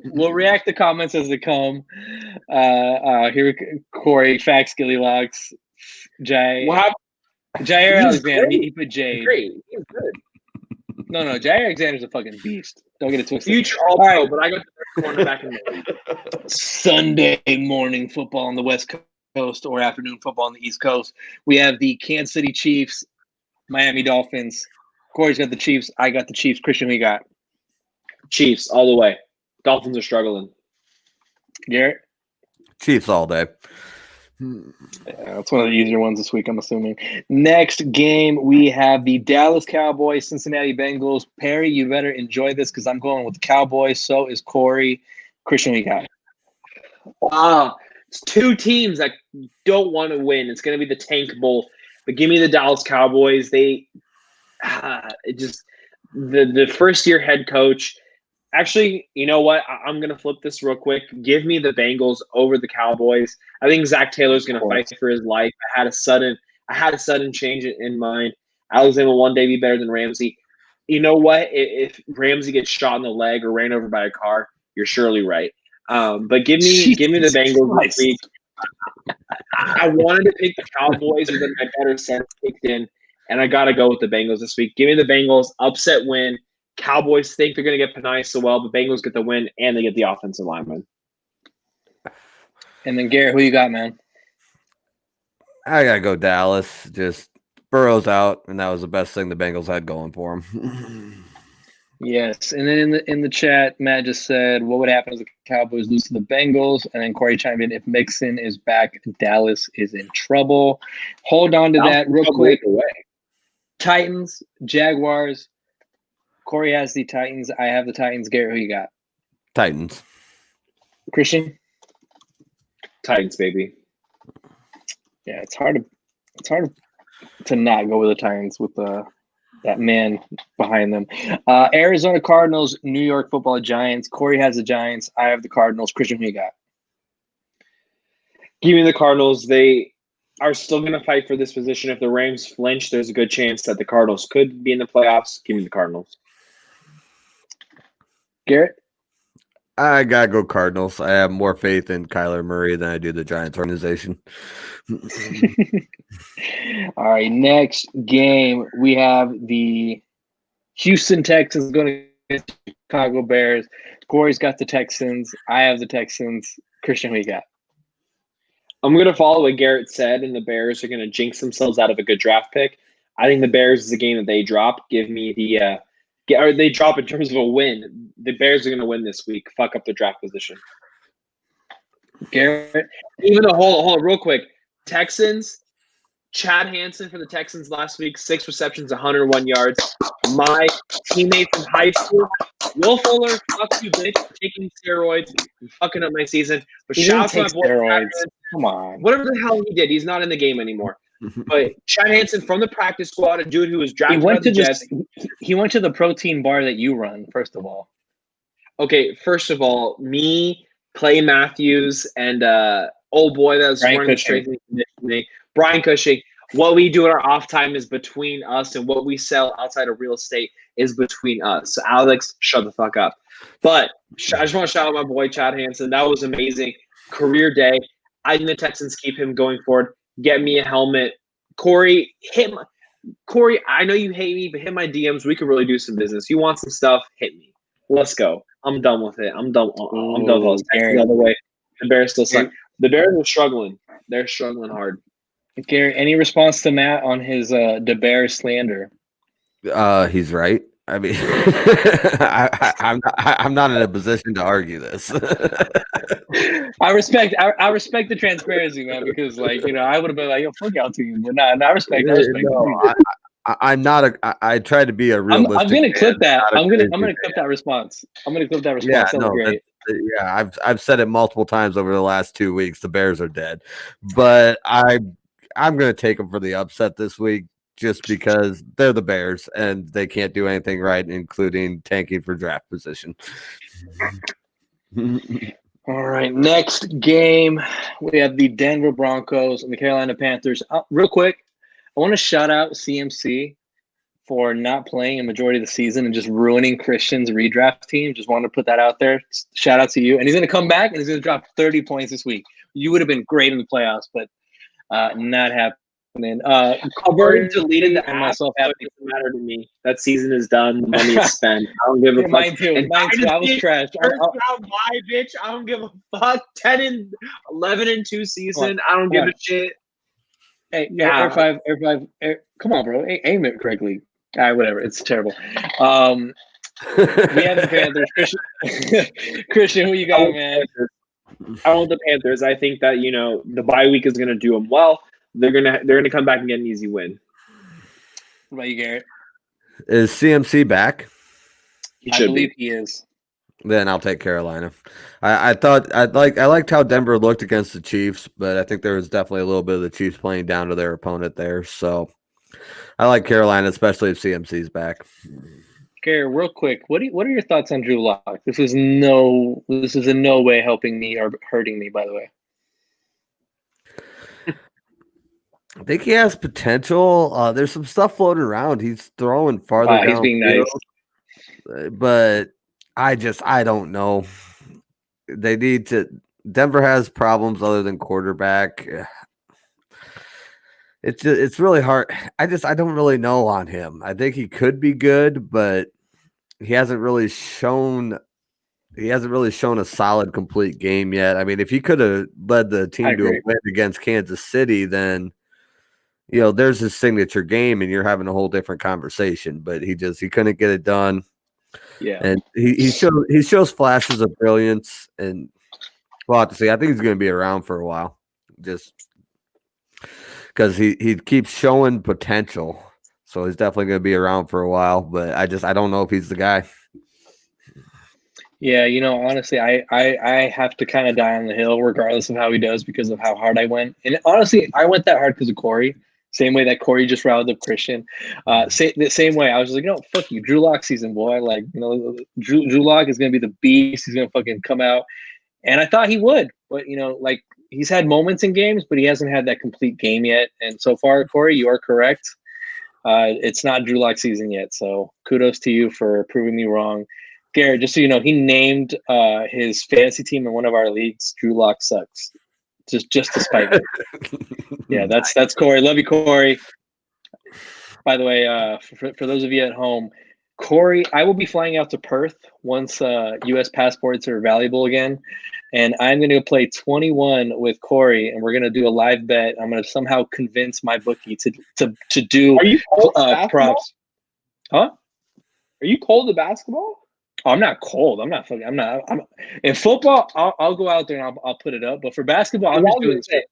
[SPEAKER 1] We'll react to comments as they come. Here, Corey, Facts, Gilly Locks, Jair Alexander. He put Jade.
[SPEAKER 2] Great. He's good.
[SPEAKER 1] No, Jair Alexander's a fucking beast. Don't get it twisted.
[SPEAKER 2] Future all-pro, but I got the cornerback in the league.
[SPEAKER 1] Sunday morning football on the West Coast or afternoon football on the East Coast. We have the Kansas City Chiefs, Miami Dolphins. Corey's got the Chiefs. I got the Chiefs. Kristian, who you got?
[SPEAKER 2] Chiefs all the way. Dolphins are struggling.
[SPEAKER 1] Garrett?
[SPEAKER 3] Chiefs all day.
[SPEAKER 1] Yeah, that's one of the easier ones this week, I'm assuming. Next game, we have the Dallas Cowboys, Cincinnati Bengals. Perry, you better enjoy this because I'm going with the Cowboys. So is Corey. Kristian, who you got?
[SPEAKER 2] Wow. It's two teams that don't want to win. It's going to be the Tank Bowl. But give me the Dallas Cowboys. The first-year head coach. Actually, you know what? I'm going to flip this real quick. Give me the Bengals over the Cowboys. I think Zach Taylor's going to fight for his life. I had a sudden change in mind. Alexander will one day be better than Ramsey. You know what? If Ramsey gets shot in the leg or ran over by a car, you're surely right. But give me the Bengals this week. I wanted to pick the Cowboys, but then my better sense kicked in, and I got to go with the Bengals this week. Give me the Bengals, upset win. Cowboys think they're going to get Panay so well, but Bengals get the win, and they get the offensive lineman.
[SPEAKER 1] And then, Garrett, who you got, man?
[SPEAKER 3] I got to go Dallas. Just Burrow's out, and that was the best thing the Bengals had going for them.
[SPEAKER 1] Yes, and then in the chat, Matt just said, what would happen if the Cowboys lose to the Bengals? And then Corey chimed in, if Mixon is back, Dallas is in trouble. Hold on to that real quick. Titans, Jaguars. Corey has the Titans. I have the Titans. Garrett, who you got?
[SPEAKER 3] Titans.
[SPEAKER 1] Kristian?
[SPEAKER 2] Titans, baby.
[SPEAKER 1] Yeah, it's hard to not go with the Titans with that man behind them. Arizona Cardinals, New York Football Giants. Corey has the Giants. I have the Cardinals. Kristian, who you got?
[SPEAKER 2] Give me the Cardinals. They are still going to fight for this position. If the Rams flinch, there's a good chance that the Cardinals could be in the playoffs. Give me the Cardinals.
[SPEAKER 1] Garrett?
[SPEAKER 3] I got to go Cardinals. I have more faith in Kyler Murray than I do the Giants organization.
[SPEAKER 1] All right, next game, we have the Houston Texans going against the Chicago Bears. Corey's got the Texans. I have the Texans. Kristian, who you got?
[SPEAKER 2] I'm going to follow what Garrett said, and the Bears are going to jinx themselves out of a good draft pick. I think the Bears is a game that they drop. Give me the or they drop in terms of a win. The Bears are going to win this week. Fuck up the draft position.
[SPEAKER 1] Garrett?
[SPEAKER 2] Even though, hold on, real quick. Texans, Chad Hansen for the Texans last week, 6 receptions, 101 yards. My teammate from high school, Will Fuller, fuck you, bitch, for taking steroids and fucking up my season. But shout out to my boy
[SPEAKER 1] steroids. Come on.
[SPEAKER 2] Whatever the hell he did, he's not in the game anymore. But Chad Hansen from the practice squad, a dude who was drafted by the Jets.
[SPEAKER 1] He went to the protein bar that you run, first of all.
[SPEAKER 2] Okay, first of all, me, Clay Matthews, and old boy that was running the strength and conditioning, Brian Cushing. What we do in our off time is between us, and what we sell outside of real estate is between us. So, Alex, shut the fuck up. But I just want to shout out my boy, Chad Hansen. That was amazing. Career day. I think the Texans keep him going forward. Get me a helmet. Corey, Corey, I know you hate me, but hit my DMs. We could really do some business. You want some stuff? Hit me. Let's go. I'm done with it. I'm done with all this. The other way. The Bears still suck. The Bears are struggling. They're struggling hard.
[SPEAKER 1] Gary, any response to Matt on his the Bears slander?
[SPEAKER 3] He's right. I mean, I'm not in a position to argue this.
[SPEAKER 1] I respect the transparency, man, because I would have been like, yo, fuck y'all team, but I respect.
[SPEAKER 3] No, I'm not I try to be a realistic.
[SPEAKER 1] I'm gonna clip that. I'm gonna clip that response.
[SPEAKER 3] Yeah, great. I've said it multiple times over the last 2 weeks. The Bears are dead, but I'm gonna take them for the upset this week. Just because they're the Bears and they can't do anything right, including tanking for draft position.
[SPEAKER 1] All right, next game, we have the Denver Broncos and the Carolina Panthers. Real quick, I want to shout out CMC for not playing a majority of the season and just ruining Kristian's redraft team. Just wanted to put that out there. Shout out to you. And he's going to come back and he's going to drop 30 points this week. You would have been great in the playoffs, but not happening.
[SPEAKER 2] Covered, deleted the app, myself. It doesn't matter to me. That season is done. Money is spent. I don't give a fuck.
[SPEAKER 1] Mine too. I was trash.
[SPEAKER 2] My bitch. I don't give a fuck. 11-2 season. I don't give a shit.
[SPEAKER 1] Hey, Air 5. Come on, bro. Aim it correctly. Whatever. It's terrible. We have the Panthers. Kristian, who you got, man?
[SPEAKER 2] I want the Panthers. I think that the bye week is going to do them well. They're gonna come back and get an easy win.
[SPEAKER 1] What about you, Garrett?
[SPEAKER 3] Is CMC back?
[SPEAKER 1] I believe he is.
[SPEAKER 3] Then I'll take Carolina. I liked how Denver looked against the Chiefs, but I think there was definitely a little bit of the Chiefs playing down to their opponent there. So I like Carolina, especially if CMC's back.
[SPEAKER 1] Garrett, real quick, what are your thoughts on Drew Lock? This is in no way helping me or hurting me, by the way.
[SPEAKER 3] I think he has potential. There's some stuff floating around. He's throwing farther down.
[SPEAKER 1] He's being nice.
[SPEAKER 3] But I don't know. They need to. Denver has problems other than quarterback. It's really hard. I don't really know on him. I think he could be good, but he hasn't really shown a solid, complete game yet. I mean, if he could have led the team to a win against Kansas City, then there's his signature game, and you're having a whole different conversation. But he couldn't get it done.
[SPEAKER 1] Yeah,
[SPEAKER 3] and he shows flashes of brilliance, and we'll have to see. I think he's going to be around for a while, just because he keeps showing potential. So he's definitely going to be around for a while. But I don't know if he's the guy.
[SPEAKER 1] Yeah, honestly, I have to kind of die on the hill regardless of how he does because of how hard I went. And honestly, I went that hard because of Corey. Same way that Corey just riled up Kristian. The same way. I was just like, fuck you. Drew Lock season, boy. Drew Lock is going to be the beast. He's going to fucking come out. And I thought he would. But, he's had moments in games, but he hasn't had that complete game yet. And so far, Corey, you are correct. It's not Drew Lock season yet. So kudos to you for proving me wrong. Garrett, just so you know, he named his fantasy team in one of our leagues. Drew Lock sucks. Just to spite me. Yeah, that's Corey. Love you, Corey. By the way, for those of you at home, Corey, I will be flying out to Perth once U.S. passports are valuable again, and I'm going to play 21 with Corey, and we're going to do a live bet. I'm going to somehow convince my bookie to do.
[SPEAKER 2] Are you cold
[SPEAKER 1] props? Huh?
[SPEAKER 2] Are you cold to basketball?
[SPEAKER 1] Oh, I'm not cold. I'm in football. I'll go out there and I'll put it up. But for basketball, I'm just doing it.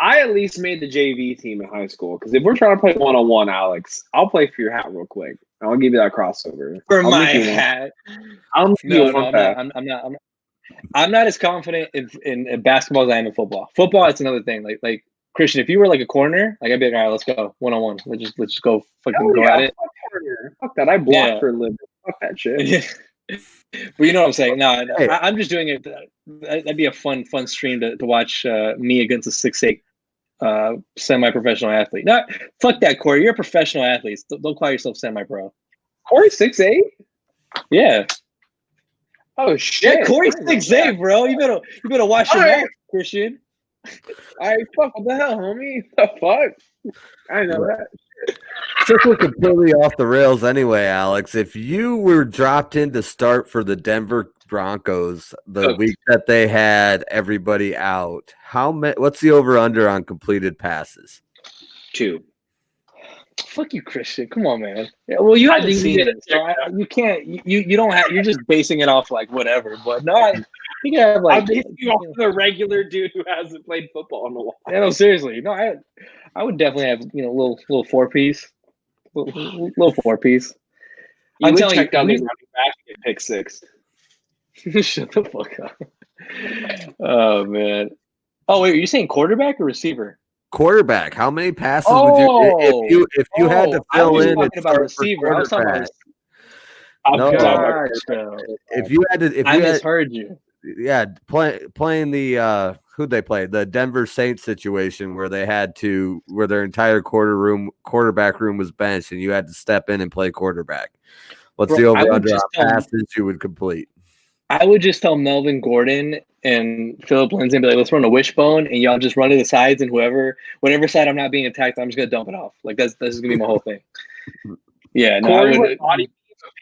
[SPEAKER 2] I at least made the JV team in high school because if we're trying to play 1-on-1, Alex, I'll play for your hat real quick. I'll give you that crossover
[SPEAKER 1] for my hat. I'm not as confident in basketball as I am in football. Football, it's another thing. Like Kristian, if you were like a corner, like I'd be like, all right, let's go 1-on-1. Let's just go fucking go at it.
[SPEAKER 2] Fuck that. I block for a living. Fuck that shit.
[SPEAKER 1] Well, you know what I'm saying. No, I'm just doing it. That'd be a fun stream to watch me against a 6'8" semi-professional athlete. No, fuck that, Corey. You're a professional athlete. Don't call yourself semi-pro.
[SPEAKER 2] Corey's 6'8"?
[SPEAKER 1] Yeah.
[SPEAKER 2] Oh shit.
[SPEAKER 1] Yeah, Corey's 6'8", bro. You better watch your back, Kristian.
[SPEAKER 2] All right, fuck. What the hell, homie? The fuck? I know that.
[SPEAKER 3] Just look completely off the rails anyway, Alex. If you were dropped in to start for the Denver Broncos the week that they had everybody out, what's the over-under on completed passes?
[SPEAKER 2] 2.
[SPEAKER 1] Fuck you, Kristian. Come on, man. Yeah, well, you haven't seen it, so you can't. You don't have. You're just basing it off like whatever. But no, I think I have like.
[SPEAKER 2] I'm basing you off the regular dude who hasn't played football in a while.
[SPEAKER 1] Yeah, no, seriously. No, I would definitely have little 4-piece, little 4-piece.
[SPEAKER 2] I'm telling you, down the running back and get pick 6.
[SPEAKER 1] Shut the fuck up. Oh man. Oh wait, are you saying quarterback or receiver?
[SPEAKER 3] Quarterback. How many passes would you if you had to fill in?
[SPEAKER 1] Talking about receiver. I was talking about.
[SPEAKER 3] If you had to,
[SPEAKER 1] I misheard you.
[SPEAKER 3] Yeah, playing the who'd they play? The Denver Saints situation where their entire quarterback room was benched and you had to step in and play quarterback. What's the over under passes you would complete?
[SPEAKER 1] I would just tell Melvin Gordon and Philip Lindsay and be like, let's run a wishbone and y'all just run to the sides and whatever side I'm not being attacked, I'm just gonna dump it off. Like this is gonna be my whole thing. Yeah, no,
[SPEAKER 2] Corey would body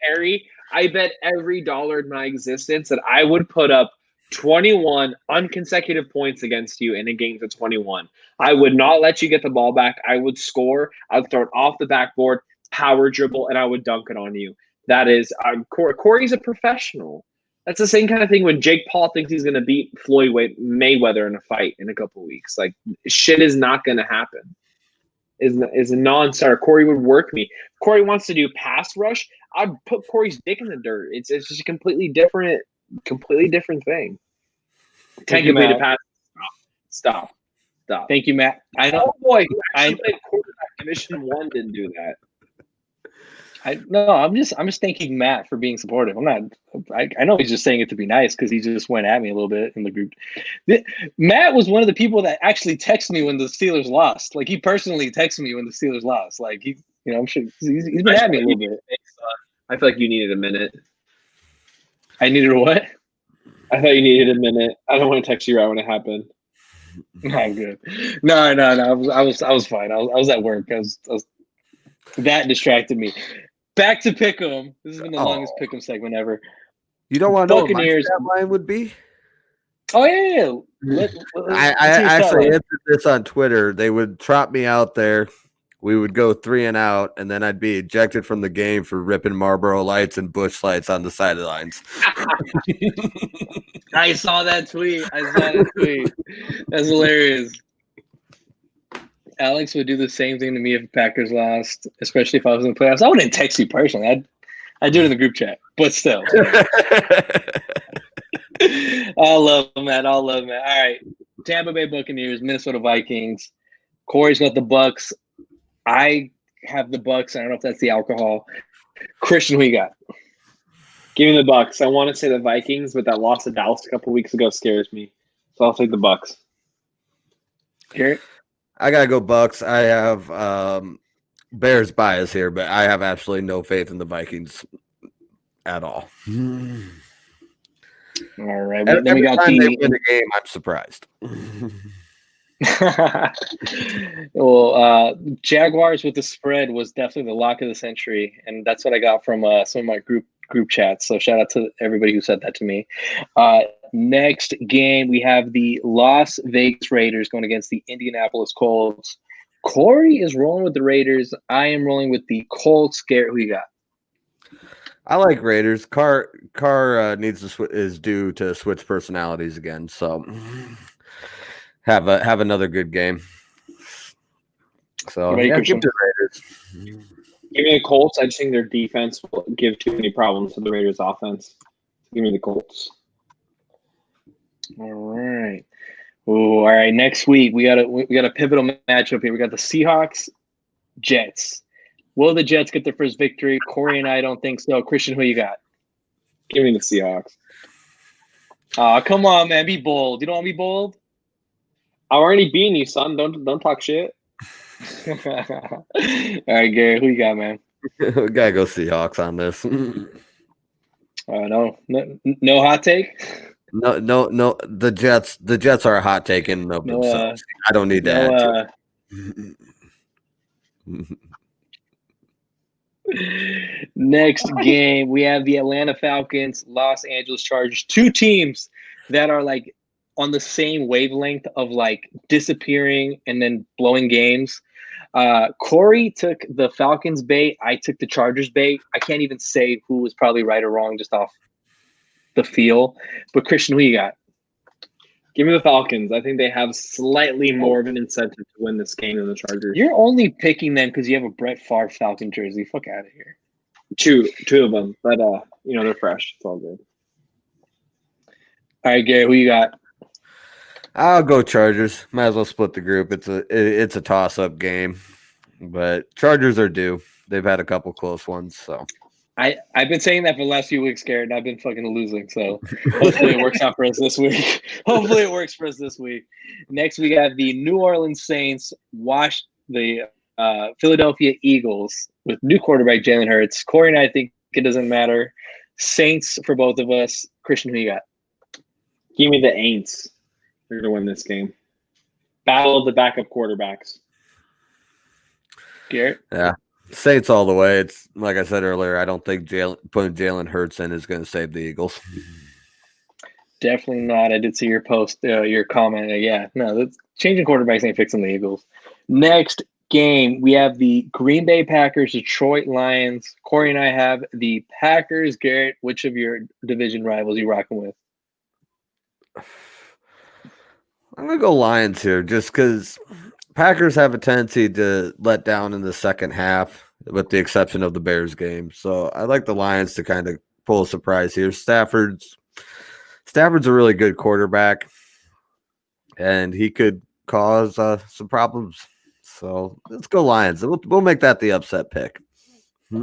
[SPEAKER 2] Perry. I bet every dollar in my existence that I would put up 21 unconsecutive points against you in a game of 21. I would not let you get the ball back. I would score. I would throw it off the backboard, power dribble, and I would dunk it on you. That is, Corey's a professional. That's the same kind of thing when Jake Paul thinks he's going to beat Floyd Mayweather in a fight in a couple of weeks. Like, shit is not going to happen. Is a non-starter. Corey would work me. Corey wants to do pass rush. I'd put Corey's dick in the dirt. It's just a completely different thing. 10 completed passes. Stop.
[SPEAKER 1] Thank you, Matt. I know.
[SPEAKER 2] Oh boy, I played quarterback. Division 1 didn't do that.
[SPEAKER 1] I'm just thanking Matt for being supportive. I know he's just saying it to be nice because he just went at me a little bit in the group. Matt was one of the people that actually texted me when the Steelers lost. Like he personally texted me when the Steelers lost. Like I'm sure he's been at me a little bit.
[SPEAKER 2] I feel like you needed a minute.
[SPEAKER 1] I needed a what?
[SPEAKER 2] I thought you needed a minute. I don't want to text you right when it happened.
[SPEAKER 1] No, I'm good. No. I was fine. I was at work. That distracted me. Back to Pick'em. This has been the longest Pick'em segment ever.
[SPEAKER 3] You don't want to know what my stat line would be?
[SPEAKER 1] Oh yeah.
[SPEAKER 3] I actually answered this on Twitter. They would trot me out there. We would go 3 and out, and then I'd be ejected from the game for ripping Marlboro Lights and Bush Lights on the sidelines.
[SPEAKER 1] I saw that tweet. That's hilarious. Alex would do the same thing to me if the Packers lost, especially if I was in the playoffs. I wouldn't text you personally. I'd do it in the group chat, but still. I'll love that. All right. Tampa Bay Buccaneers, Minnesota Vikings. Corey's got the Bucks. I have the Bucks. I don't know if that's the alcohol. Kristian, who you got?
[SPEAKER 2] Give me the Bucks. I want to say the Vikings, but that loss to Dallas a couple weeks ago scares me. So I'll take the Bucks.
[SPEAKER 1] Garrett?
[SPEAKER 3] I gotta go Bucks. I have Bears bias here, but I have absolutely no faith in the Vikings at all.
[SPEAKER 1] All right.
[SPEAKER 3] Then we got they win the game. I'm surprised.
[SPEAKER 1] Well, Jaguars with the spread was definitely the lock of the century, and that's what I got from some of my group chats. So shout out to everybody who said that to me. Next game, we have the Las Vegas Raiders going against the Indianapolis Colts. Corey is rolling with the Raiders. I am rolling with the Colts. Garrett, who you got?
[SPEAKER 3] I like Raiders. Carr is due to switch personalities again. So have another good game. So yeah, give the Raiders.
[SPEAKER 2] Give me the Colts. I just think their defense will give too many problems to the Raiders' offense. Give me the Colts.
[SPEAKER 1] All right. Ooh, all right. Next week we got a pivotal matchup here. We got the Seahawks, Jets. Will the Jets get their first victory? Corey and I don't think so. Kristian, who you got?
[SPEAKER 2] Give me the Seahawks.
[SPEAKER 1] Oh, come on, man. Be bold. You don't want to be bold?
[SPEAKER 2] I'm already beating you, son. Don't talk shit.
[SPEAKER 1] All right, Garrett, who you got, man?
[SPEAKER 3] We gotta go Seahawks on this.
[SPEAKER 1] No hot take.
[SPEAKER 3] No. The Jets are a hot take in and of themselves. I don't need to add to
[SPEAKER 1] it. Next game, we have the Atlanta Falcons, Los Angeles Chargers. Two teams that are like on the same wavelength of like disappearing and then blowing games. Corey took the Falcons bait. I took the Chargers bait. I can't even say who was probably right or wrong just off the feel. But Kristian, who you got?
[SPEAKER 2] Give me the Falcons. I think they have slightly more of an incentive to win this game than the Chargers.
[SPEAKER 1] You're only picking them because you have a Brett Favre Falcon jersey. Fuck out of here.
[SPEAKER 2] Two of them, but they're fresh. It's all good.
[SPEAKER 1] All right, Gary, who you got?
[SPEAKER 3] I'll go Chargers. Might as well split the group. It's a toss-up game, but Chargers are due. They've had a couple close ones, so.
[SPEAKER 1] I've been saying that for the last few weeks, Garrett, and I've been fucking losing. So hopefully it works out for us this week. Hopefully it works for us this week. Next, we have the New Orleans Saints wash the Philadelphia Eagles with new quarterback Jalen Hurts. Corey and I think it doesn't matter. Saints for both of us. Kristian, who you got?
[SPEAKER 2] Give me the Aints. They're going to win this game. Battle of the backup quarterbacks.
[SPEAKER 1] Garrett?
[SPEAKER 3] Yeah. Saints all the way. It's like I said earlier, I don't think putting Jalen Hurts in is going to save the Eagles.
[SPEAKER 1] Definitely not. I did see your post, your comment. That's changing quarterbacks ain't fixing the Eagles. Next game, we have the Green Bay Packers, Detroit Lions. Corey and I have the Packers. Garrett, which of your division rivals are you rocking with?
[SPEAKER 3] I'm going to go Lions here just because Packers have a tendency to let down in the second half, with the exception of the Bears game. So I like the Lions to kind of pull a surprise here. Stafford's a really good quarterback, and he could cause some problems. So let's go Lions. We'll make that the upset pick.
[SPEAKER 1] All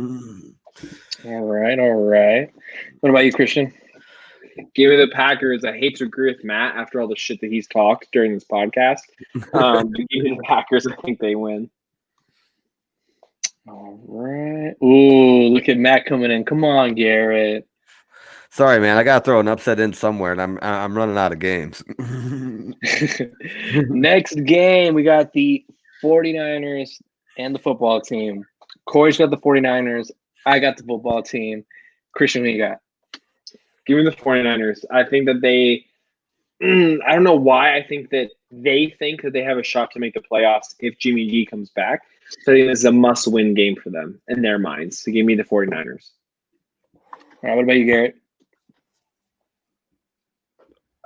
[SPEAKER 1] right. What about you, Kristian?
[SPEAKER 2] Give me the Packers. I hate to agree with Matt after all the shit that he's talked during this podcast. Give me the Packers. I think they win.
[SPEAKER 1] All right. Ooh, look at Matt coming in. Come on, Garrett.
[SPEAKER 3] Sorry, man. I got to throw an upset in somewhere, and I'm running out of games.
[SPEAKER 1] Next game, we got the 49ers and the football team. Corey's got the 49ers. I got the football team. Kristian, who you got?
[SPEAKER 2] Give me the 49ers. I think that I don't know why. I think that they think that they have a shot to make the playoffs if Jimmy G comes back. So I think this is a must-win game for them in their minds. So give me the 49ers.
[SPEAKER 1] All right, what about you, Garrett?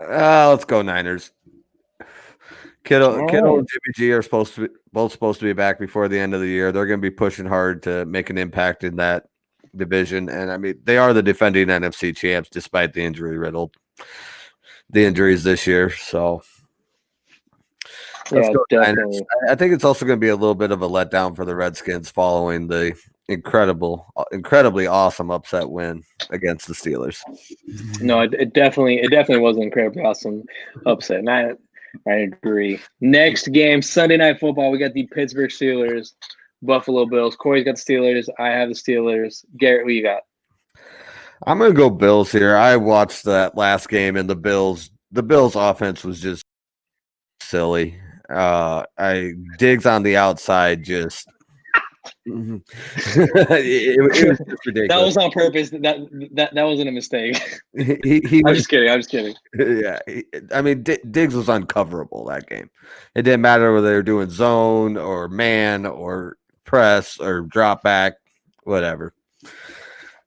[SPEAKER 3] Let's go Niners. Kittle and Jimmy G are both supposed to be back before the end of the year. They're going to be pushing hard to make an impact in that division, and I mean they are the defending NFC champs despite the injuries this year. So let's go Niners. I think it's also going to be a little bit of a letdown for the Redskins following the incredibly awesome upset win against the Steelers.
[SPEAKER 1] No, it definitely was an incredibly awesome upset, and I agree. Next game, Sunday Night Football. We got the Pittsburgh Steelers, Buffalo Bills. Corey's got the Steelers. I have the Steelers. Garrett, who you got?
[SPEAKER 3] I'm going to go Bills here. I watched that last game, and the Bills offense was just silly. Diggs on the outside just it was just ridiculous.
[SPEAKER 1] That was on purpose. That wasn't a mistake. I'm just kidding.
[SPEAKER 3] Yeah, I mean Diggs was uncoverable that game. It didn't matter whether they were doing zone or man or press or drop back, whatever.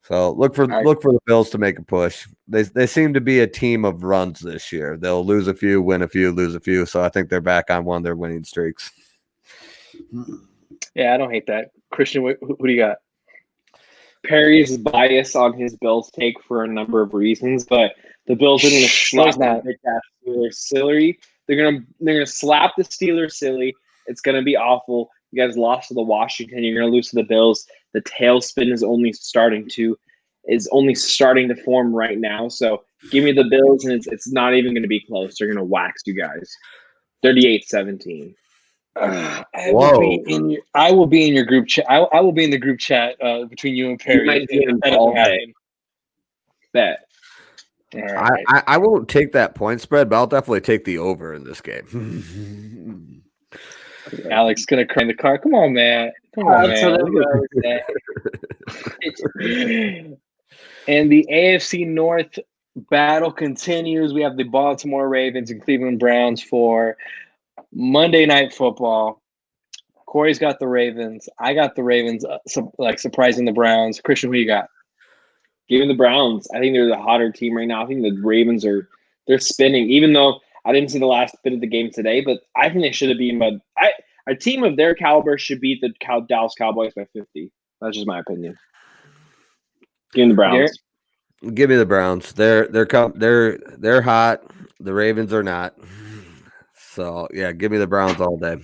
[SPEAKER 3] So look for the Bills to make a push. They seem to be a team of runs this year. They'll lose a few, win a few, lose a few. So I think they're back on one of their winning streaks.
[SPEAKER 1] Yeah, I don't hate that. Kristian, who do you got?
[SPEAKER 2] Perry's bias on his Bills take for a number of reasons, but the Bills are going to slap the Steelers silly. They're gonna slap the Steelers silly. It's going to be awful. You guys lost to the Washington. You're going to lose to the Bills. The tailspin is only starting to form right now. So give me the Bills, and it's not even going to be close. They're going to wax you guys, 38-17.
[SPEAKER 1] I will be in your group chat. I will be in the group chat between you and Perry.
[SPEAKER 2] Bet.
[SPEAKER 3] Right. I won't take that point spread, but I'll definitely take the over in this game.
[SPEAKER 1] Alex gonna crank the car. Come on, man. Come on, man. And the AFC North battle continues. We have the Baltimore Ravens and Cleveland Browns for Monday Night Football. Corey's got the Ravens. I got the Ravens, surprising the Browns. Kristian, who you got?
[SPEAKER 2] Give me the Browns. I think they're the hotter team right now. I think the Ravens they're spinning. Even though I didn't see the last bit of the game today, but I think they should have been. But a team of their caliber should beat the Dallas Cowboys by 50. That's just my opinion. Give me the Browns.
[SPEAKER 3] Garrett? Give me the Browns. They're hot. The Ravens are not. So yeah, give me the Browns all day.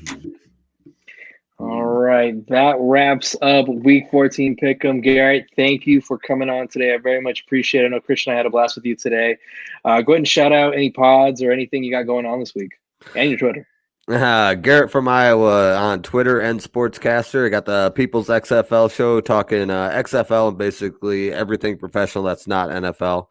[SPEAKER 1] All right, that wraps up Week 14 Pick'em. Garrett, thank you for coming on today. I very much appreciate it. I know Kristian, I had a blast with you today. Go ahead and shout out any pods or anything you got going on this week, and your Twitter.
[SPEAKER 3] Garrett from Iowa on Twitter and Sportscaster. I got the People's XFL show talking XFL and basically everything professional that's not NFL.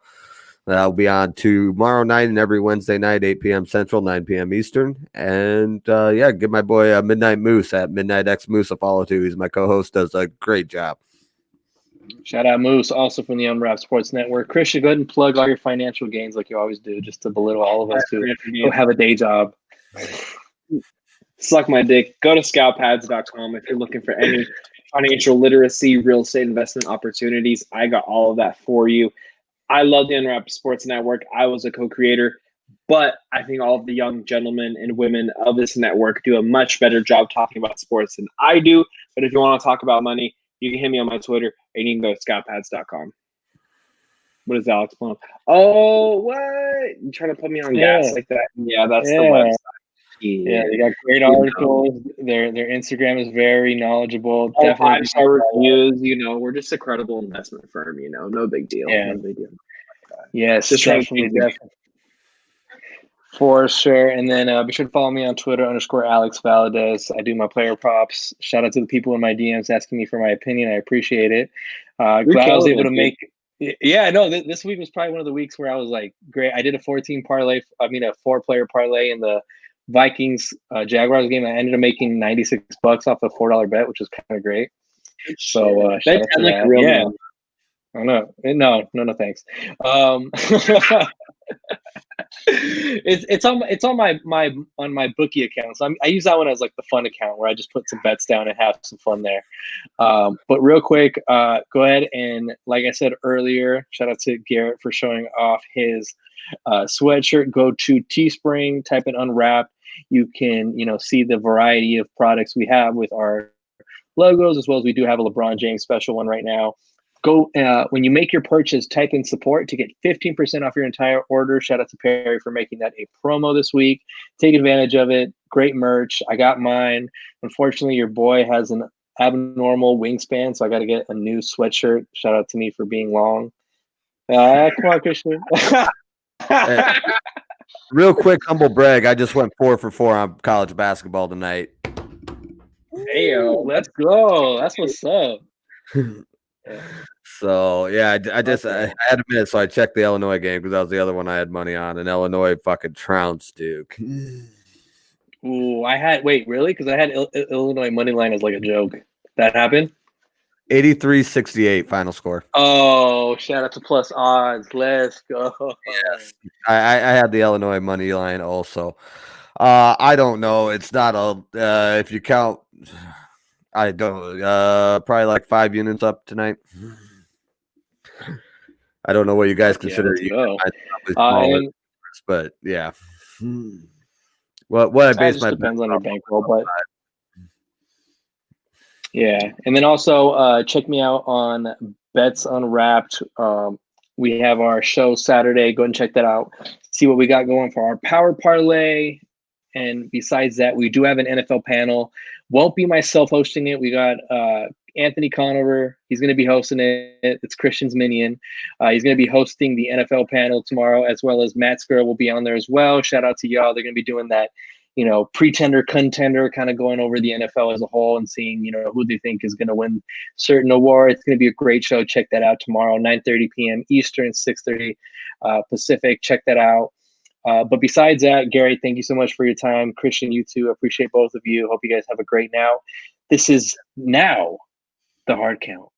[SPEAKER 3] That'll be on tomorrow night and every Wednesday night, 8 p.m. Central, 9 p.m. Eastern. And, give my boy Midnight Moose at Midnight X Moose a follow, too. He's my co-host, does a great job.
[SPEAKER 1] Shout out Moose, also from the Unwrapped Sports Network. Kristian, go ahead and plug all your financial gains like you always do, just to belittle all of us who have a day job.
[SPEAKER 2] Suck my dick. Go to scoutpads.com if you're looking for any financial literacy, real estate investment opportunities. I got all of that for you. I love the Unwrapped Sports Network. I was a co-creator, but I think all of the young gentlemen and women of this network do a much better job talking about sports than I do. But if you want to talk about money, you can hit me on my Twitter, and you can go to scoutpads.com. What is Alex pulling up? Oh, what? You trying to put me on gas like that? Yeah, that's the website.
[SPEAKER 1] Yeah, they got great articles. Their Instagram is very knowledgeable.
[SPEAKER 2] Definitely 5-star reviews. We're just a credible investment firm. No big deal.
[SPEAKER 1] Yeah.
[SPEAKER 2] No big deal.
[SPEAKER 1] Yes, just definitely. For sure. And then be sure to follow me on Twitter _Alex Valadez. I do my player props. Shout out to the people in my DMs asking me for my opinion. I appreciate it. Glad I was able to make. Yeah, no. This week was probably one of the weeks where I was like, great. I did a 4-player parlay in the Vikings Jaguars game. I ended up making $96 off a $4 bet, which was kind of great. So shout out to that. Yeah. Oh no, thanks. It's on my bookie account. So I use that one as like the fun account where I just put some bets down and have some fun there. But real quick, go ahead and, like I said earlier, shout out to Garrett for showing off his sweatshirt. Go to Teespring, type in Unwrapped. You can see the variety of products we have with our logos, as well as we do have a LeBron James special one right now. Go when you make your purchase, type in support to get 15% off your entire order. Shout out to Perry for making that a promo this week. Take advantage of it. Great merch. I got mine. Unfortunately, your boy has an abnormal wingspan, so I got to get a new sweatshirt. Shout out to me for being long. Come on, Kristian.
[SPEAKER 3] Real quick, humble brag. I just went 4 for 4 on college basketball tonight.
[SPEAKER 1] Hey, let's go. That's what's up.
[SPEAKER 3] So yeah, I had a minute, so I checked the Illinois game because that was the other one I had money on, and Illinois fucking trounced Duke.
[SPEAKER 1] Ooh, really? Because I had Illinois money line as like a joke. That happened?
[SPEAKER 3] 83-68 final score.
[SPEAKER 1] Oh, shout out to Plus Odds. Let's go.
[SPEAKER 3] Yes, I had the Illinois money line also. I don't know. It's not if you count. I don't. Probably like 5 units up tonight. I don't know what you guys
[SPEAKER 1] Yeah,
[SPEAKER 3] consider.
[SPEAKER 1] let's go.
[SPEAKER 3] Smaller, but yeah. Well, what I base
[SPEAKER 1] just
[SPEAKER 3] my
[SPEAKER 1] depends on your bankroll, but yeah. And then also check me out on Bets Unwrapped. We have our show Saturday. Go and check that out. See what we got going for our power parlay. And besides that, we do have an NFL panel. Won't be myself hosting it. We got Anthony Conover. He's going to be hosting it. It's Kristian's minion. He's going to be hosting the NFL panel tomorrow, as well as Matt Schreur will be on there as well. Shout out to y'all. They're going to be doing that, pretender, contender, kind of going over the NFL as a whole and seeing, who they think is going to win certain award. It's going to be a great show. Check that out tomorrow, 9:30 p.m. Eastern, 6:30 Pacific. Check that out. But besides that, Gary, thank you so much for your time. Kristian, you too. Appreciate both of you. Hope you guys have a great now. This is now the hard count.